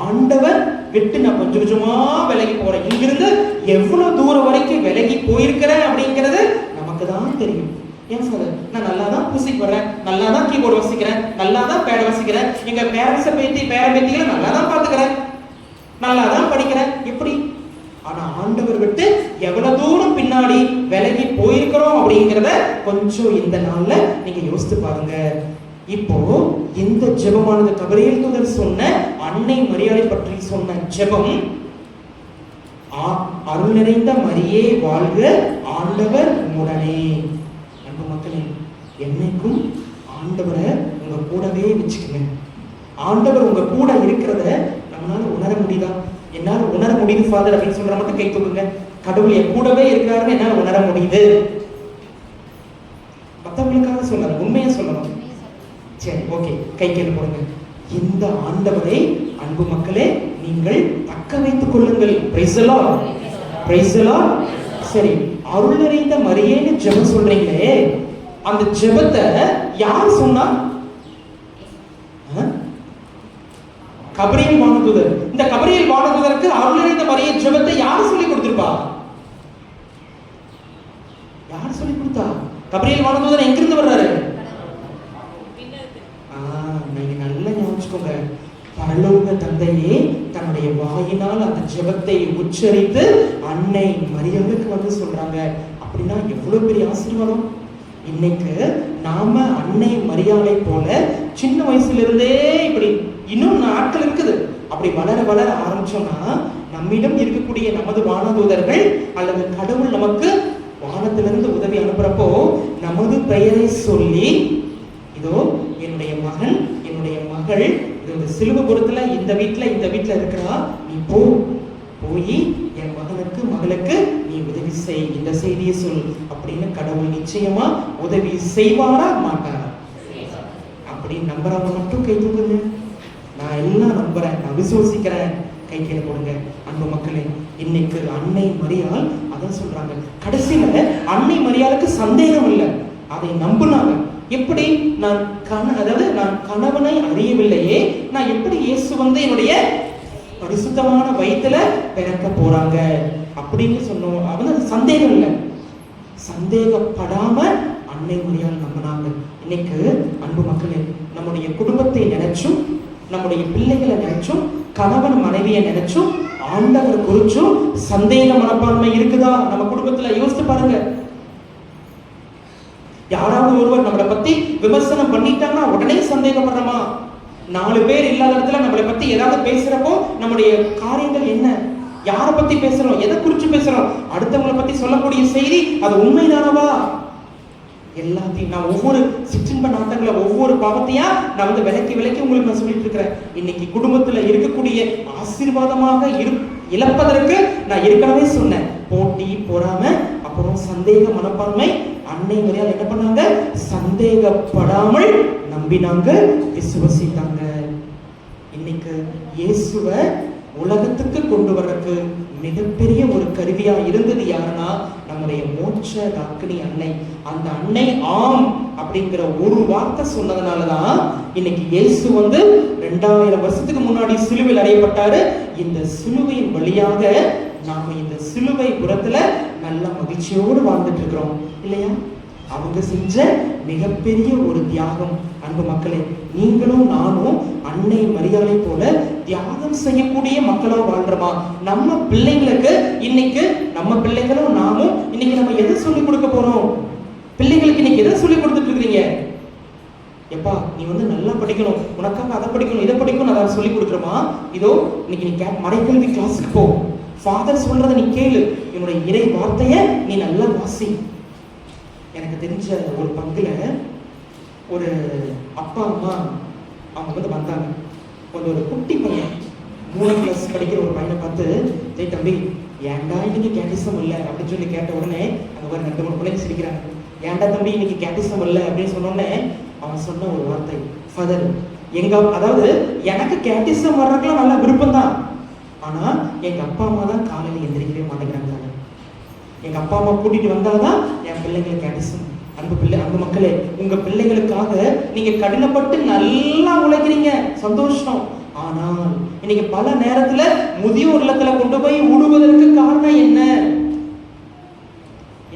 ஆண்டவர் விட்டு நான் கொஞ்சம் கொஞ்சமா விலகி போறேன், இங்கிருந்து எவ்வளவு தூரம் வரைக்கும் விலகி போயிருக்கிறேன் அப்படிங்கிறது நமக்கு தான் தெரியும். ஏன் சார், நான் நல்லா தான் மியூசிக் வர்றேன், நல்லா தான் கீபோர்டு வாசிக்கிறேன், நல்லா தான் பேட வாசிக்கிறேன், எங்க பேரண்ட்ஸை பேரம்பேத்திகளை நல்லா தான் பாத்துக்கிறேன், நல்லா தான் படிக்கிறேன், எப்படி? ஆனா ஆண்டவர் விட்டு எவ்வளவு தூரம் பின்னாடி விலகி போயிருக்கிறோம் அப்படிங்கிறத கொஞ்சம் இந்த நாள்ல நீங்க யோசித்து பாருங்க. இப்போ இந்த ஜெபமானது கபிரியேல் தூதர் சொன்ன அன்னை மரியாதை பற்றி சொன்ன ஜெபம், அருள் நிறைந்த மரியே வாழ்க, ஆண்டவர் உம்முடனே. அன்பு மக்களே, என்னைக்கும் ஆண்டவரை உங்க கூடவே வச்சுக்கோங்க. ஆண்டவர் உங்க கூட இருக்கிறத நம்மளால உணர முடியுதா? என்னால உணர முடியுது ஃபாதர் அப்படின்னு சொல்ற மட்டும் கை தூக்குங்க. கடவுள் என் கூடவே இருக்கிறாருன்னு என்னால உணர முடியுது. மற்றவங்களுக்காக சொல்லணும், உண்மையா சொல்லணும். சரி, ஓகே, கை கீழே போடுங்க. இந்த ஆண்டவரை அன்பு மக்களே நீங்கள் தக்க வைத்துக் கொள்ளுங்கள். Price the Lord, price the Lord. சரி, அருள் நிறைந்த மரியேன்னு ஜெபம் சொல்றீங்களே, அந்த ஜெபத்தை யார் சொன்னா? கபிரியேல் வானதூதர். இந்த கபிரியேல் வானதூதருக்கு அருள் நிறைந்த மரியே ஜெபத்தை யார் சொல்லி கொடுத்திருப்பா? யார் சொல்லி கொடுத்தா? கபிரியேல் வானதூதர் எங்கிருந்து வர்றாரு? நீங்க நல்லா ஞாபகிச்சுக்கோங்க. பரலோக தந்தையே தன்னுடைய வாயினால் அந்த ஜெபத்தை உச்சரித்து அன்னை மரியாளுக்கு வந்து சொல்றாங்க. அப்படின்னா எவ்வளவு பெரிய ஆசீர்வாதம். இன்னைக்கு நாம அன்னை மரியாளை போல சின்ன வயசுல இருந்தே இப்படி இன்னும் நாட்கள் இருக்குது, அப்படி வளர வளர ஆரம்பிச்சோம்னா நம்மிடம் இருக்கக்கூடிய நமது வானதூதர்கள் அல்லது கடவுள் நமக்கு வானத்திலிருந்து உதவி அனுப்புறப்போ நமது பெயரை சொல்லி, இதோ என்னுடைய மகன் என்னுடைய மகள் இந்த சிலுவபுரத்துல இந்த வீட்டுல இருக்கிறா, நீ போய் என் மகனுக்கு மகளுக்கு நீ உதவி செய், இந்த செய்தியை சொல் அப்படின்னு கடவுள் நிச்சயமா உதவி செய்வாரா மாட்டாரா? அப்படி நம்புறவங்க மட்டும் கை தூக்குங்க. நான் எல்லாம் நம்புறேன், நான் விசுவசிக்கிறேன், கை கீழே போடுங்க. அன்பு மக்களே, இன்னைக்கு அன்னை மரியாள் அதான் சொல்றாங்க. கடைசியில அன்னை மரியாளுக்கு சந்தேகம் இல்லை, அதை நம்புனாங்க. எப்படி? நான் கணவனை அறியவில்லையே, நான் எப்படி இயேசு வந்து என்னுடைய பரிசுத்தமான வயித்துல பிறக்க போறாங்க அப்படின்னு சொன்னோம். அவங்க சந்தேகம் இல்லை, சந்தேகப்படாம அன்னை மரியாள் நம்பினாங்க. இன்னைக்கு அன்பு மக்களே, நம்முடைய குடும்பத்தை நினைச்சும் நம்முடைய பிள்ளைகளை நினைச்சும் கணவன் மனைவியை நினைச்சும் ஆண்டவர் குறிச்சும் சந்தேக மனப்பான்மை இருக்குதா நம்ம குடும்பத்துல? யோசித்து பாருங்க. யாராவது ஒருவர் நம்மளை பத்தி விமர்சனம் பண்ணிட்டாங்கன்னா உடனே சந்தேகப்படுறோமா? 4 பேர் இல்லாத இடத்துல நம்மளை பத்தி ஏதாவது பேசுறப்போ நம்முடைய காரியங்கள் என்ன? யாரை பத்தி பேசுறோம்? எதை குறிச்சு பேசுறோம்? அடுத்தவங்களை பத்தி சொல்லக்கூடிய செய்தி அது உண்மைதானவா? எல்லாத்தையும் நான் ஒவ்வொரு சிற்றின்ப நாட்டங்களை ஒவ்வொரு பாவத்தையா நான் வந்து விலக்கி உங்களுக்கு நான் சொல்லிட்டு இருக்கிறேன். இன்னைக்கு குடும்பத்துல இருக்கக்கூடிய ஆசீர்வாதமாக இழப்பதற்கு நான் ஏற்கனவே சொன்னேன். போட்டி, பொறாமை, அப்புறம் சந்தேக மனப்பான்மை. அன்னை மரியாதை என்ன பண்ணாங்க? சந்தேகப்படாமல் நம்பினாங்க, விசுவசித்தாங்க. இன்னைக்கு இயேசுவை உலகத்துக்கு கொண்டு வர்றதுக்கு மிகப்பெரிய ஒரு கருவியா இருந்தது யாருன்னா நம்முடைய மோட்ச ராக்கினி அன்னை. அந்த அன்னை ஆம் அப்படிங்கிற ஒரு வார்த்தை சொன்னதுனாலதான் இன்னைக்கு இயேசு வந்து 2000 வருஷத்துக்கு முன்னாடி சிலுவையில் அறையப்பட்டாரு. இந்த சிலுவையின் வழியாக நாம இந்த சிலுவை புறத்துல நல்ல மகிழ்ச்சியோடு வாழ்ந்துட்டு இருக்கிறோம் இல்லையா? அவங்க செஞ்ச மிகப்பெரிய ஒரு தியாகம். அன்பு மக்களே, நீங்களும் நானும் அன்னை மரியாதை போல தியாகம் செய்யக்கூடிய மக்களா வாழ்றோமா? நம்ம பிள்ளைங்களுக்கு இன்னைக்கு நம்ம பிள்ளைங்களும் நாமும் இன்னைக்கு நம்ம எதை சொல்லிக் கொடுக்க போறோம்? பிள்ளைங்களுக்கு இன்னைக்கு எதை சொல்லி கொடுத்துட்டு இருக்கீங்க? எப்பா நீ வந்து நல்லா படிக்கணும், உனக்காக அதை படிக்கணும், இதை படிக்கணும், அதை சொல்லி கொடுக்குறோமா? இதோ இன்னைக்கு நீ மறைக்கல்வி கிளாஸுக்கு போ, ஃபாதர் சொல்றதை நீ கேளு, என்னுடைய இறை வார்த்தைய நீ நல்லா வாசி. எனக்கு தெரிஞ்ச ஒரு பங்குல ஒரு அப்பா அம்மா அவங்க வந்து வந்தாங்க. ஒரு குட்டி பையன் 3 கிளாஸ் படிக்கிற ஒரு பையனை பார்த்து, ஜெய் தம்பி ஏன்டா இன்னைக்கு கேட்டிசம் இல்லை அப்படின்னு சொல்லி கேட்ட உடனே அங்கே ஒரு 2-3 பிள்ளைங்க சிரிக்கிறாங்க. ஏன்டா தம்பி இன்னைக்கு கேட்டிசம் இல்லை அப்படின்னு சொன்னோடனே அவன் சொன்ன ஒரு வார்த்தை, ஃபாதர் அதாவது எனக்கு கேட்டிசம் வர்றதுக்குலாம் நல்ல விருப்பம் தான், ஆனா எங்க அப்பா அம்மா தான் காலையில் எந்திரிக்கவே மாட்டேங்கிறாங்க. எங்க அப்பா அம்மா கூட்டிட்டு வந்தாதான் என் பிள்ளைங்களை கேட்டிசம். அன்பு மக்களே, உங்க பிள்ளைகளுக்காக நீங்க கடினப்பட்டு நல்லா உழைக்கிறீங்க, சந்தோஷம். ஆனால் இன்னைக்கு பல நேரத்துல முதியோர் இல்லத்துல கொண்டு போய் விடுவதற்கு காரணம் என்ன?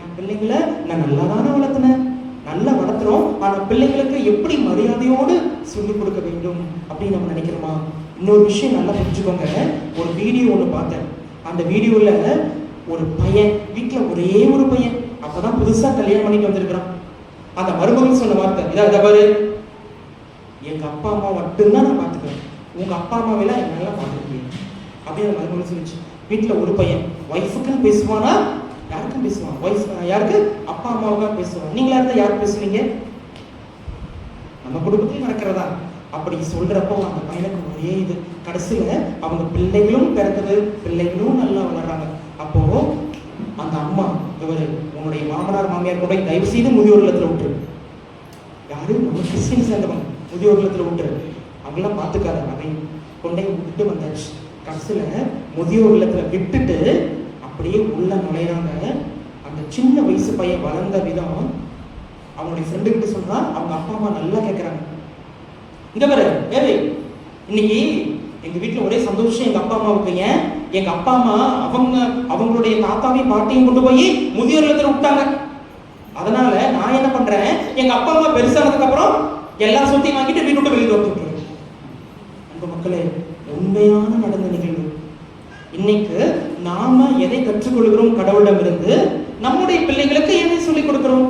என் பிள்ளைங்களை நான் நல்லா தானே வளர்த்தினேன், நல்லா வளர்த்துறோம், ஆனா பிள்ளைங்களுக்கு எப்படி மரியாதையோடு சொல்லிக் கொடுக்க வேண்டும் அப்படின்னு நம்ம நினைக்கிறோமா? இன்னொரு விஷயம் நல்லா புரிஞ்சுக்கோங்க. ஒரு வீடியோ ஒன்று பார்த்தேன். அந்த வீடியோல ஒரு பையன், வீட்டுல ஒரே ஒரு பையன், அப்பதான் புதுசா கல்யாணம் பண்ணிட்டு வந்திருக்கிறான். அந்த மருமகன் சொன்ன வார்த்தை இதை பாரு, எங்க அப்பா அம்மா மட்டும்தான் நான் பாத்துக்கிறேன், உங்க அப்பா அம்மாவெல்லாம் என்னால பார்க்க முடியும் அப்படின்னு அந்த மருமகன் சொல்லிச்சு. வீட்டுல ஒரு பையன் ஒய்ஃபுக்குன்னு பேசுவானா? யாருக்கும் பேசுவான். ஒய்ஃப் யாருக்கு? அப்பா அம்மாவுக்காக பேசுவான். நீங்களா இருந்தா யாருக்கு பேசுவீங்க? நம்ம குடும்பத்திலையும் நடக்கிறதா? அப்படி சொல்றப்போ அந்த பையனுக்கு ஒரே இது, கடைசியில அவங்க பிள்ளைகளும் பிறக்குது, பிள்ளைகளும் நல்லா வளர்றாங்க. அப்போ அந்த அம்மா, இவரு உன்னுடைய மாமனார் மாமியார் கூட தயவு செய்து முதியோர் இல்லத்துல விட்டுரு, யாரு நம்ம கிறிஸ்டின் சேர்ந்தவங்க, முதியோர் இல்லத்துல விட்டுரு, அவங்களாம் பார்த்துக்காத அப்படின்னு கொண்டே விட்டுட்டு வந்தாச்சு. கடைசியில முதியோர் இல்லத்துல விட்டுட்டு அப்படியே உள்ள நுழைறாங்க. அந்த சின்ன வயசு பையன் வளர்ந்த விதம் அவனுடைய ஃப்ரெண்டு கிட்ட சொல்றான். அவங்க அப்பா அம்மா நல்லா கேட்கறாங்க, இங்க பாரு ஏய், இன்னைக்கு எங்க வீட்டுல ஒரே சந்தோஷம் எங்க அப்பா அம்மாவுக்கு. ஏன்? எங்க அப்பா அம்மா அவங்களுடைய தாத்தாவையும் பாட்டையும் கொண்டு போய் முதியோர் இல்லத்துல விட்டாங்க. அதனால நான் என்ன பண்றேன், எங்க அப்பா அம்மா பெருசானதுக்கு அப்புறம் எல்லா சொத்தையும் வாங்கிட்டு வீட்டு விட்டு வெளியே வந்துட்டு. அந்த மக்களே, உண்மையான நடந்த நிகழ்வு. இன்னைக்கு நாம எதை கற்றுக்கொள்கிறோம் கடவுளிடம் இருந்து, நம்முடைய பிள்ளைகளுக்கு எதை சொல்லிக் கொடுக்கிறோம்?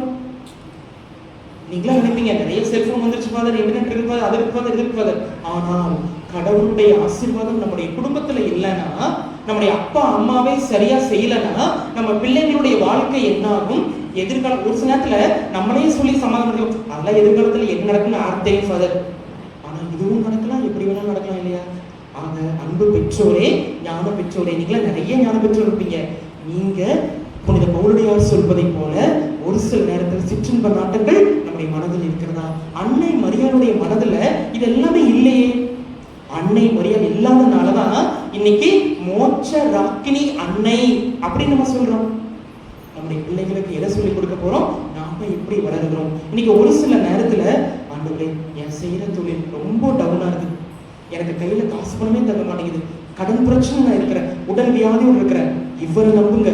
நீங்களா நினைப்பீங்க நிறைய செல்போன் வந்துருச்சு ஃபாதர், இன்டர்நெட் இருக்கு ஃபாதர், அது இருக்கு ஃபாதர், இது இருக்கு ஃபாதர். ஆனால் கடவுளுடைய ஆசீர்வாதம் நம்முடைய குடும்பத்துல இல்லைன்னா, நம்முடைய அப்பா அம்மாவே சரியா செய்யலைன்னா நம்ம பிள்ளைங்களுடைய வாழ்க்கை என்ன ஆகும்? எதிர்காலம் ஒரு சில நேரத்துல நம்மளே சொல்லி சமாதானம், அதெல்லாம் எதிர்காலத்துல என்ன நடக்குன்னு ஆர்த்தையும் ஃபாதர். ஆனா இதுவும் நடக்கலாம், எப்படி வேணாலும் நடக்கலாம் இல்லையா? ஆக அன்பு பெற்றோரே, ஞான பெற்றோரே, நீங்களா நிறைய ஞான பெற்றோர் இருப்பீங்க. நீங்க புனித பவுலடியார் சொல்வதை போல ஒரு சில நேரத்தில் சிற்றின்ப நாட்டங்கள் நம்முடைய மனதில் இருக்கிறதா? அன்னை மரியாளுடைய மனதுல இது எல்லாமே இல்லையே. அன்னை மரியாள் இல்லாதனாலதான் இன்னைக்கு மோட்ச ராக்கினி அன்னை அப்படின்னு நம்ம சொல்றோம். நம்முடைய பிள்ளைகளுக்கு எதை சொல்லிக் கொடுக்க போறோம்? நாம எப்படி வளர்கிறோம்? இன்னைக்கு ஒரு சில நேரத்துல ஆண்டவரே, என் செய்யற தொழில் ரொம்ப டவுனா இருக்கு, எனக்கு கையில காசு பணமே தர மாட்டேங்குது, கடன் பிரச்சனை நான் இருக்கிறேன், உடல் வியாதியோடு இருக்கிறேன், இவரை நம்புங்க,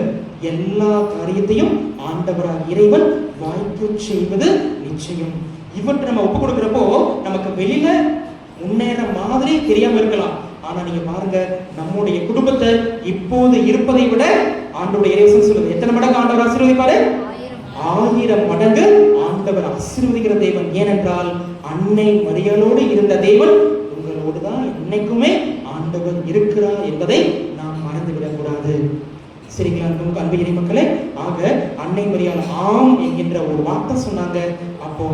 எல்லா காரியத்தையும் ஆண்டவராக இறைவன் வாய்ப்பு செய்வது நிச்சயம். இவற்றை நம்ம ஒப்பு கொடுக்கிறப்போ நமக்கு வெளியில முன்னேற மாதிரி தெரியாம இருக்கலாம். ஆனா நீங்க பாருங்க, நம்முடைய குடும்பத்தை இப்போது இருப்பதை விட ஆண்டவருடைய இறைவன் சொல்லுது, எத்தனை மடங்கு ஆண்டவர் ஆசீர்வதிப்பாரு? 1000 மடங்கு ஆண்டவர் ஆசீர்வதிக்கிற தேவன். ஏனென்றால் அன்னை மரியாளோடு இருந்த தேவன் உங்களோடு தான் என்னைக்குமே ஆண்டவர் இருக்கிறார் என்பதை நாம் மறந்துவிடக் கூடாது. சரிங்களா? அன்பு இறை மக்களே, ஆக அன்னை மரியாள் ஆம் என்கின்ற ஒரு வார்த்தை சொன்னாங்க. அப்போ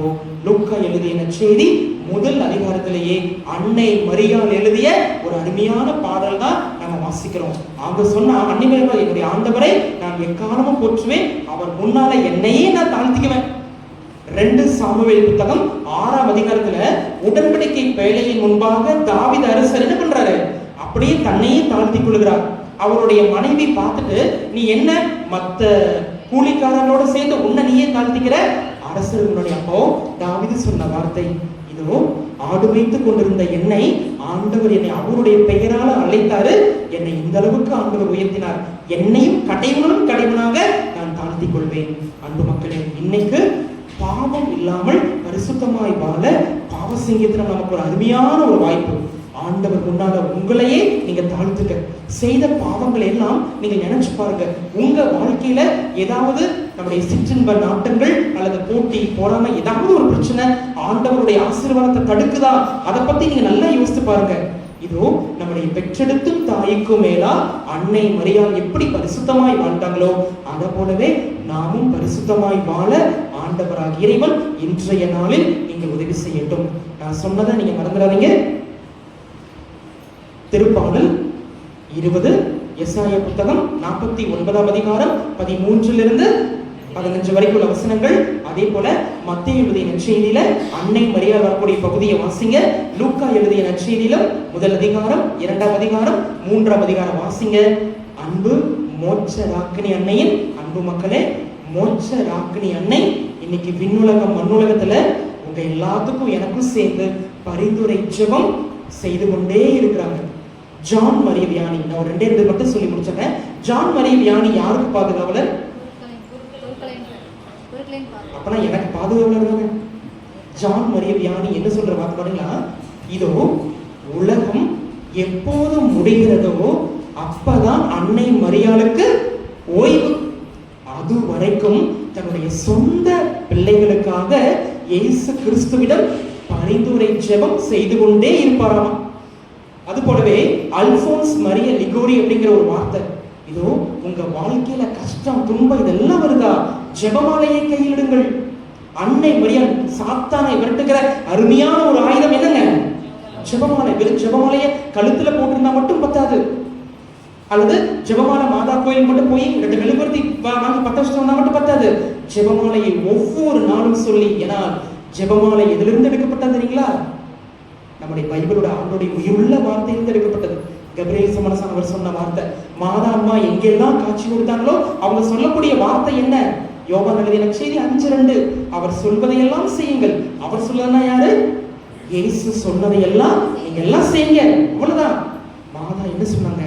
லூக்கா எழுதிய நற்செய்தி முதல் அதிகாரத்திலேயே அன்னை மரியாள் எழுதிய ஒரு அருமையான பாடல் தான் நம்ம வாசிக்கிறோம். அவங்க சொன்னா, அன்னை மரியாள் என்னுடைய ஆண்டவரை நான் எக்காலமும் போற்றுவேன், அவர் முன்னால என்னையே நான் தாழ்த்திக்குவேன். 2 சாமுவேல் புத்தகம் 6ஆம் அதிகாரத்துல உடன்படிக்கை வேலையின் முன்பாக தாவீது அரசர் என்ன பண்றாரு? அப்படியே தன்னையே தாழ்த்திக் கொள்கிறார். அவருடைய மனைவி பார்த்துட்டு, நீ என்ன மத்த கூலிக்காரர்களோட சேர்ந்து உன்னை நீயே தாழ்த்திக்கிற? அரசர்களுடைய அப்போ தாவீது சொன்ன வார்த்தை இதோ, ஆடு வைத்துக் கொண்டிருந்த என்னை ஆண்டவர் என்னை அவருடைய பெயரால அழைத்தாரு, என்னை இந்த அளவுக்கு ஆண்டவர் உயர்த்தினார், என்னையும் கடைவனாக நான் தாழ்த்திக் கொள்வேன். அன்பு மக்களே, இன்னைக்கு பாவம் இல்லாமல் பரிசுத்தமாய் வாழ பாவ சங்கீதத்துல நமக்கு ஒரு அருமையான ஒரு வாய்ப்பு. ஆண்டவர் முன்னால உங்களையே நீங்க தாழ்த்துக்க. செய்த பாவங்கள் எல்லாம் நீங்க நினைச்சு பாருங்க. உங்க வாழ்க்கையில ஏதாவது நம்முடைய சிற்றின்ப நாட்டங்கள் அல்லது போட்டி போறாம ஏதாவது ஒரு பிரச்சனை ஆண்டவருடைய ஆசீர்வாதத்தை தடுக்குதா? அதை பத்தி நீங்க நல்லா யோசித்து பாருங்க. இதோ நம்முடைய பெற்றெடுத்தும் தாய்க்கும் மேலா அன்னை மரியாள் எப்படி பரிசுத்தமாய் வாழ்ந்தாங்களோ அதை போலவே நாமும் பரிசுத்தமாய் வாழ ஆண்டவராக இறைவன் இன்றைய நாளில் நீங்கள் உதவி செய்யட்டும். நான் சொன்னதை நீங்க மறந்துடாதீங்க. திருப்பாடல் 20, எசாயா புத்தகம் 49ஆம் அதிகாரம் 13 15 வரைக்கும் உள்ள வசனங்கள். அதே போல மத்தேயு எழுதிய நற்செய்தியில அன்னை மரியாள் வரக்கூடிய பகுதியை வாசிங்க. லூக்கா எழுதிய நற்செய்தியில முதல் அதிகாரம், 2ஆம் அதிகாரம், 3ஆம் அதிகாரம் வாசிங்க. அன்பு மோட்ச ராக்கினி அன்னையின் அன்பு மக்களே, மோட்ச ராக்கினி அன்னை இன்னைக்கு விண்ணுலகம் மண்ணுலகத்துல உங்க எல்லாத்துக்கும் எனக்கும் சேர்ந்து பரிந்துரை ஜெபம் செய்து கொண்டே இருக்கிறாங்க. ஜான் மரிய வியானி, நான் ஒரு 2 மட்டும் சொல்லி முடிச்சேன். ஜான் மரிய வியானி யாருக்கு பாதுகாவலர்? அப்பனா எனக்கு பாதுகாவலர் தானே. ஜான் மரிய வியானி என்ன சொல்ற வாக்கு பாருங்களா? இதோ உலகம் எப்போது முடிகிறதோ அப்பதான் அன்னை மரியாளுக்கு ஓய்வு. அது வரைக்கும் தன்னுடைய சொந்த பிள்ளைகளுக்காக இயேசு கிறிஸ்துவிடம் பரிந்துரை ஜெபம் செய்து கொண்டே இருப்பாராம். அது போலவே அல்போன்ஸ் மரிய லிகோரி அப்படிங்கிற ஒரு வார்த்தை, இதோ உங்க வாழ்க்கையில கஷ்டம் துன்பம் இதெல்லாம் வருதா, ஜெபமாலையை கையிடுங்கள். அன்னை மரியாள் சாத்தானை விரட்டுகிற அருமையான ஒரு ஆயுதம் என்னங்க? ஜெபமாலை. வெறும் ஜெபமாலையை கழுத்துல போட்டிருந்தா மட்டும் பத்தாது, அல்லது ஜெபமாலை மாதா கோயில் மட்டும் போய் 2 மெழுகுவர்த்தி வாங்கி 10 வருஷம் மட்டும் பத்தாது. ஜெபமாலையை ஒவ்வொரு நாளும் சொல்லி, ஏன்னா ஜெபமாலை எதிலிருந்து எடுக்கப்பட்டது தெரியுங்களா? நம்முடைய பைபிளோட ஆண்டோடைய உயிருள்ள வார்த்தையிலிருந்து எடுக்கப்பட்டது. கபிரியேல் சமரசன் சொன்ன வார்த்தை, மாதா அம்மா எங்கெல்லாம் காட்சி கொடுத்தாங்களோ அவங்க சொல்லக்கூடிய வார்த்தை என்ன? யோவான் எழுதிய நற்செய்தி 5:2, அவர் சொல்வதையெல்லாம் செய்யுங்கள். அவர் சொல்லனா யாரு? இயேசு சொன்னதையெல்லாம் நீங்க எல்லாம் செய்யுங்க, அவ்வளவுதான். மாதா என்ன சொன்னாங்க?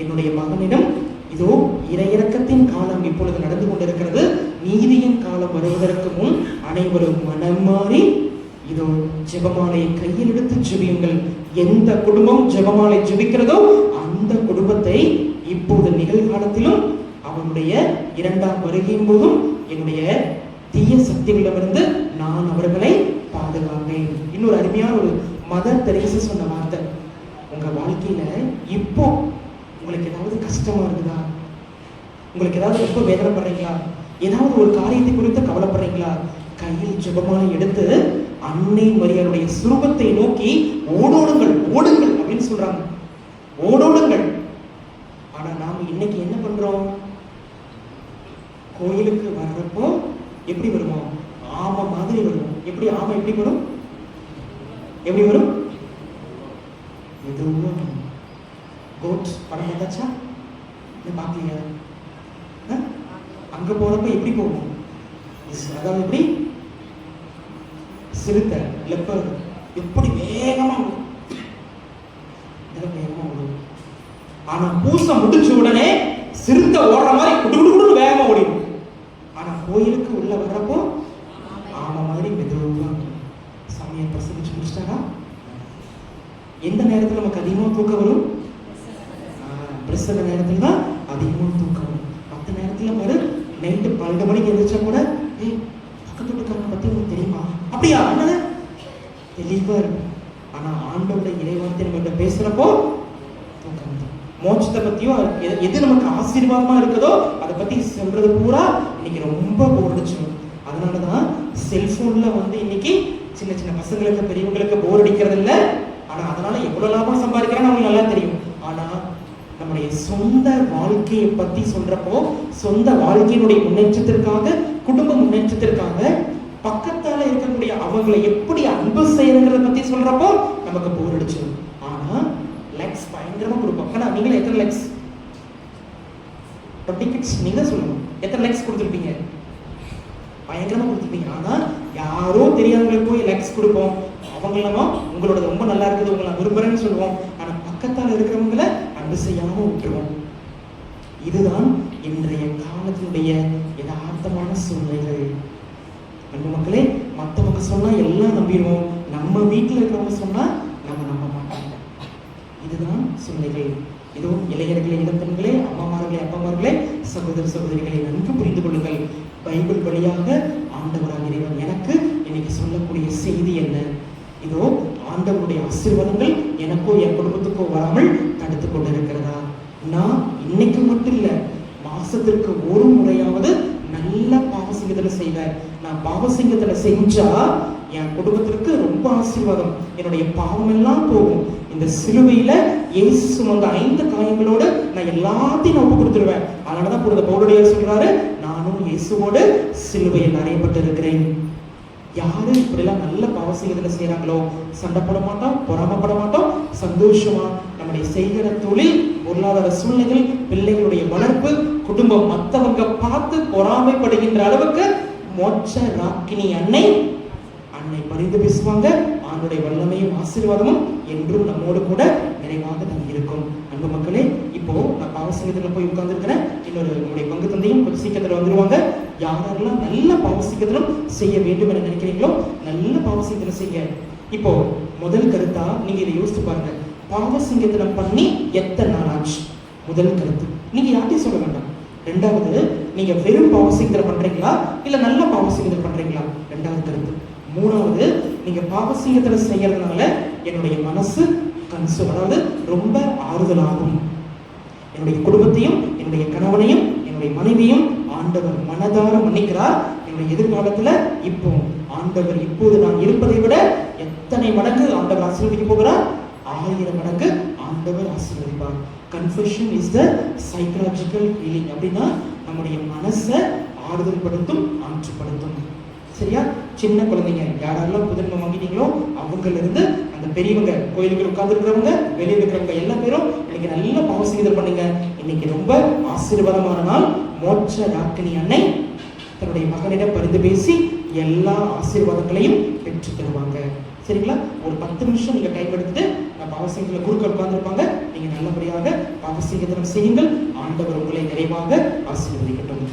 என்னுடைய மகனிடம் இதோ இறையிறக்கத்தின் காலம் இப்பொழுது நடந்து கொண்டிருக்கிறது, நீதியின் காலம் வருவதற்கு முன் அனைவரும் மனம் மாறி இதோ ஜெபமாலையை கையில் எடுத்து ஜெபியுங்கள். எந்த குடும்பம் ஜெபமாலை ஜெபிக்கிறதோ அந்த குடும்பத்தை இப்போது நிகழ்காலத்திலும் அவனுடைய 2ஆம் வருகையின் போதும் என்னுடைய தீய சக்திகளிடமிருந்து நான் அவர்களை பாதுகாப்பேன். இன்னொரு அருமையான ஒரு மதர் தெரேசா சொன்ன வார்த்தை, உங்க வாழ்க்கையில இப்போ உங்களுக்கு ஏதாவது கஷ்டமா இருக்குதா? உங்களுக்கு ஏதாவது ரொம்ப வேதனைப்படுறீங்களா? ஏதாவது ஒரு காரியத்தை குறித்து கவலைப்படுறீங்களா? கையில் ஜெபமாலை எடுத்து அன்னை மரியாளுடைய சுரூபத்தை நோக்கி ஓடோடுங்கள், ஓடுங்கள் அப்படின்னு சொல்றாங்க. ஓடோடுங்கள். ஆனா நாம இன்னைக்கு என்ன பண்றோம்? கோயிலுக்கு வர்றப்போ எப்படி வருவோம்? ஆமை மாதிரி வருவோம். எப்படி ஆமை எப்படி வரும்? எப்படி வரும்? மெதுவா. கோட் படம் பார்த்தாச்சா? பாக்கலையா? அங்க போறப்ப எப்படி போகும்? அதாவது எப்படி சிறுத்தை லெப்பர் எப்படி வேகமா ஓடும். ஆனா பூசம் முடிச்ச உடனே சிறுத்தை ஓடுற மாதிரி குடு வேகமா ஓடிடும். ஆனா கோயிலுக்கு உள்ள வர்றப்போ ஆமா மாதிரி மெதுவா. சமயம் பிரசவிச்சு முடிச்சிட்டாரா? எந்த நேரத்துல நமக்கு அதிகமா தூக்கம் வரும்? பிரசவ நேரத்துல தான் அதிகமா தூக்கம் வரும். மற்ற நேரத்துல பாரு, நைட்டு 12 மணிக்கு எழுந்திரிச்சா கூட பக்கத்து வீட்டுக்காரங்க பத்தி உங்களுக்கு தெரியுமா? அப்படியா? என்னது தெளிவா இருக்கும். ஆனா ஆண்டோட இறைவார்த்தை நம்ம பேசுறப்போ தூக்கம். மோட்சத்தை பத்தியும் எது நமக்கு ஆசீர்வாதமா இருக்குதோ அதை பத்தி சொல்றது பூரா இன்னைக்கு ரொம்ப போர் அடிச்சிடும். அதனாலதான் செல்போன்ல வந்து இன்னைக்கு சின்ன சின்ன பசங்களுக்கு பெரியவங்களுக்கு போர் அடிக்கிறது இல்லை. ஆனா அதனால எவ்வளவு லாபம் சம்பாதிக்கிறான்னு அவங்களுக்கு நல்லா தெரியும். ஆனா நம்முடைய சொந்த வாழ்க்கையை பத்தி சொல்றப்போ, சொந்த வாழ்க்கையினுடைய முன்னேற்றத்திற்காக, குடும்ப முன்னேற்றத்திற்காக பக்கத்தால இருக்கக்கூடிய அவங்களை எப்படி அன்பு செய்யறத பத்தி சொல்றப்போ நமக்கு போர் அடிச்சிடும். ஆனா லைக்ஸ் பயங்கரமா கொடுப்போம். ஆனா நீங்களே எத்தனை லைக்ஸ் 20 கிட்ஸ் நீங்க சொல்லணும், எத்தனை லைக்ஸ் கொடுத்துருப்பீங்க? பயங்கரமா கொடுத்துருப்பீங்க. ஆனா யாரோ தெரியாதவங்களுக்கு போய் லைக்ஸ் கொடுப்போம். அவங்களமா உங்களோட ரொம்ப நல்லா இருக்குது, உங்களை நான் விரும்புறேன்னு சொல்லுவோம். ஆனா பக்கத்தால இருக்கிறவங்களை அன்பு செய்யாம விட்டுருவோம். இதுதான் இன்றைய காலத்தினுடைய யதார்த்தமான சூழ்நிலைகள். அன்பு மக்களே, மற்றவங்க சொன்னா எல்லாம் நம்பிடுவோம், நம்ம வீட்டில் இருக்கிறவங்க சொன்னா நம்ம நம்ப மாட்டாங்க. இதுதான் சூழ்நிலைகள். இதோ இளைஞர்களே, இளம்பெண்களே, அம்மாமார்களே, அப்பாமார்களே, சகோதர சகோதரிகளை நன்கு புரிந்து கொள்ளுங்கள். பைபிள் வழியாக ஆண்டவராக இறைவன் எனக்கு இன்னைக்கு சொல்லக்கூடிய செய்தி என்ன? இதோ ஆண்டவருடைய ஆசீர்வாதங்கள் எனக்கோ என் குடும்பத்துக்கோ வராமல் தடுத்து கொண்டிருக்கிறதா? நான் இன்னைக்கு மட்டும் இல்ல, மாசத்திற்கு ஒரு முறையாவது நல்ல பாவசிங்கத்துல செய்வேன். நான் பாவசிங்கத்துல செஞ்சா என் குடும்பத்திற்கு ரொம்ப ஆசீர்வாதம், என்னுடைய பாவம் எல்லாம் போகும். இந்த சிலுவையில இயேசு சுமந்த 5 காயங்களோடு நான் எல்லாத்தையும் ஒப்பு கொடுத்துருவேன். அதனாலதான் புனித பவுலடியார் சொல்றாரு, நானும் இயேசுவோடு சிலுவையில் அறையப்பட்டிருக்கிறேன். யாரு இப்படிலாம் நல்ல பாவசியத்துல செய்யறாங்களோ சண்டை போட மாட்டோம், பொறாமப்பட மாட்டோம், சந்தோஷமா நம்முடைய செய்கிற தொழில், பொருளாதார சூழ்நிலைகள், பிள்ளைகளுடைய வளர்ப்பு, குடும்பம் மற்றவங்க பார்த்து பொறாமைப்படுகின்ற அளவுக்கு மோட்ச ராக்கினி அன்னை பரிந்து பேசுவாங்க. ஆண்டுடைய வல்லமையும் ஆசீர்வாதமும் என்றும் நம்மோடு கூட நிறைவாக தான் இருக்கும். அன்பு மக்களே, இப்போ நான் பாவசிங்கத்துல போய் உட்கார்ந்துருக்கிறேன். இன்னொரு நம்முடைய பங்கு தந்தையும் கொஞ்சம் சீக்கிரத்துல வந்துருவாங்க. யாரெல்லாம் நல்ல பாவசிங்கத்திலும் செய்ய வேண்டும் என நினைக்கிறீங்களோ நல்ல பாவசிங்கத்திலும் செய்ய. இப்போ முதல் கருத்தா நீங்க இதை யோசித்து பாருங்க. பாவசிங்கத்திலம் பண்ணி எத்தனை நாள் ஆச்சு? முதல் கருத்து, நீங்க யார்ட்டையும் சொல்ல வேண்டாம். ரெண்டாவது, நீங்க வெறும் பாவசிங்கத்தில பண்றீங்களா இல்ல நல்ல பாவசிங்கத்தில பண்றீங்களா? ரெண்டாவது கருத்து. மூணாவது, நீங்க பாவசிங்கத்துல செய்யறதுனால என்னுடைய மனசு அதாவது ரொம்ப ஆறுதலாகும். என்னுடைய குடும்பத்தையும், என்னுடைய கணவனையும், என்னுடைய மனைவியும் ஆண்டவர் மனதார மன்னிக்கிறார். என்னுடைய எதிர்காலத்துல இப்போ ஆண்டவர் இப்போது நான் இருப்பதை விட எத்தனை மடங்கு ஆண்டவர் ஆசீர்வதிக்க போகிறார்? 1000 மடங்கு ஆண்டவர் ஆசீர்வதிப்பார். Confession is the psychological healing. அப்படின்னா நம்முடைய மனசை ஆறுதல் படுத்தும், ஆற்றுப்படுத்தும். சரியா? சின்ன குழந்தைங்க யாரெல்லாம் புதன்மை வாங்கிட்டீங்களோ அவங்கல இருந்து அந்த பெரியவங்க, கோயிலுக்கு உட்கார்ந்து இருக்கிறவங்க, வெளியே இருக்கிறவங்க எல்லா பேரும் இன்னைக்கு நல்ல பாவசிங்கதல் பண்ணுங்க. இன்னைக்கு ரொம்ப ஆசீர்வாதமான நாள். மோட்ச ராக்கினி அன்னை தன்னுடைய மகனிடம் பரிந்து பேசி எல்லா ஆசீர்வாதங்களையும் பெற்று தருவாங்க. சரிங்களா? ஒரு 10 நிமிஷம் நீங்க டைம் எடுத்துட்டு பாவசிங்கத்துல குருக்கள் உட்கார்ந்துருப்பாங்க. நீங்க நல்லபடியாக பாவசிங்கதனம் செய்யுங்கள். ஆண்டவர் உங்களை நிறைவாக ஆசீர்வதிக்கட்டும்.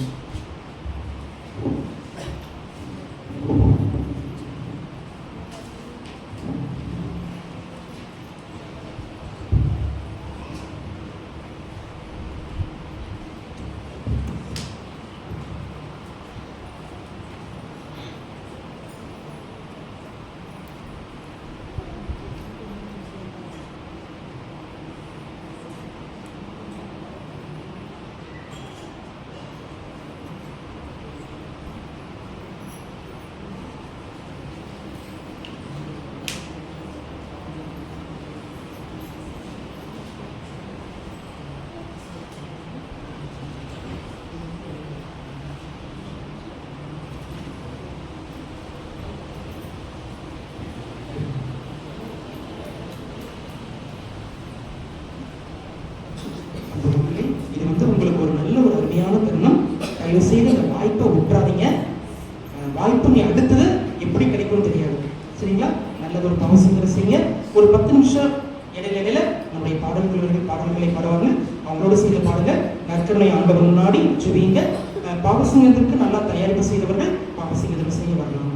உங்களுக்கு ஒரு நல்ல ஒரு அருமையான தருணம். தயவு செய்து இந்த வாய்ப்பை விட்டுறாதீங்க. வாய்ப்பு நீ அடுத்தது எப்படி கிடைக்கும்னு தெரியாது. சரிங்களா? நல்ல ஒரு பாவசிங்கரை செய்யுங்க. ஒரு 10 நிமிஷம் இடையில நம்முடைய பாடல்களை பாடுவாங்க. அவங்களோட சேர்ந்து பாடுங்க. நற்கருணை ஆண்டவர் முன்னாடி ஜெபிங்க. பாவசிங்கத்திற்கு நல்லா தயாரிப்பு செய்தவர்கள் பாவசிங்கத்திற்கு செய்ய வரலாம்.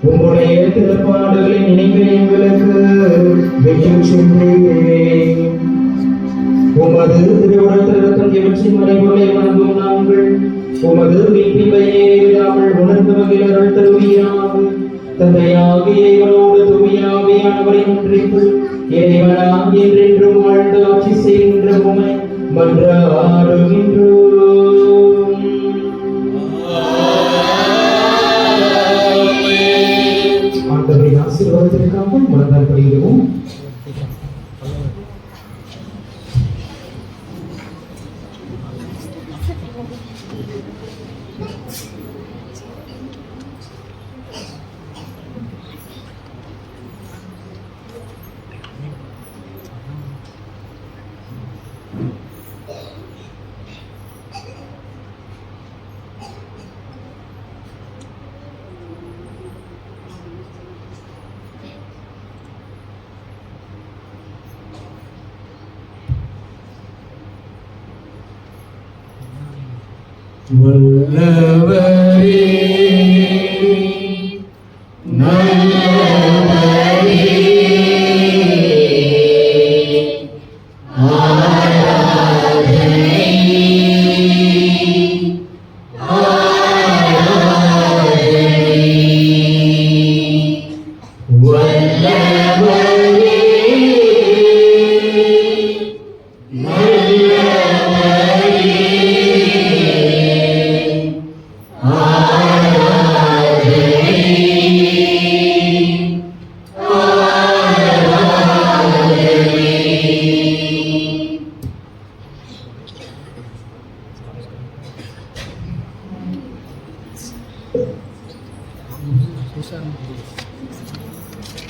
உம்முடைய திருப்பாடுகளின் நினைவை எங்களுக்கு வைத்துச் சென்றீரே. உமது திருவுடத்திற்கும் இவற்றின் மறைபொருளை வணங்கும் நாங்கள் உமது மீட்பின் பயனை விடாமல் உணர்ந்து மகிழர்கள் தருவீராக. தந்தையாகிய இவனோடு தூயாவியானவரின் ஒன்றிப்பு இறைவனாம் என்றென்றும் வாழ்ந்து ஆட்சி செய்கின்ற உமை மன்றாடுகின்றோம். ஆண்டவரின் ஆசீர்வாதத்திற்காக முழந்தால் படிக்கிறோம். வல்லவரே நல்லவரே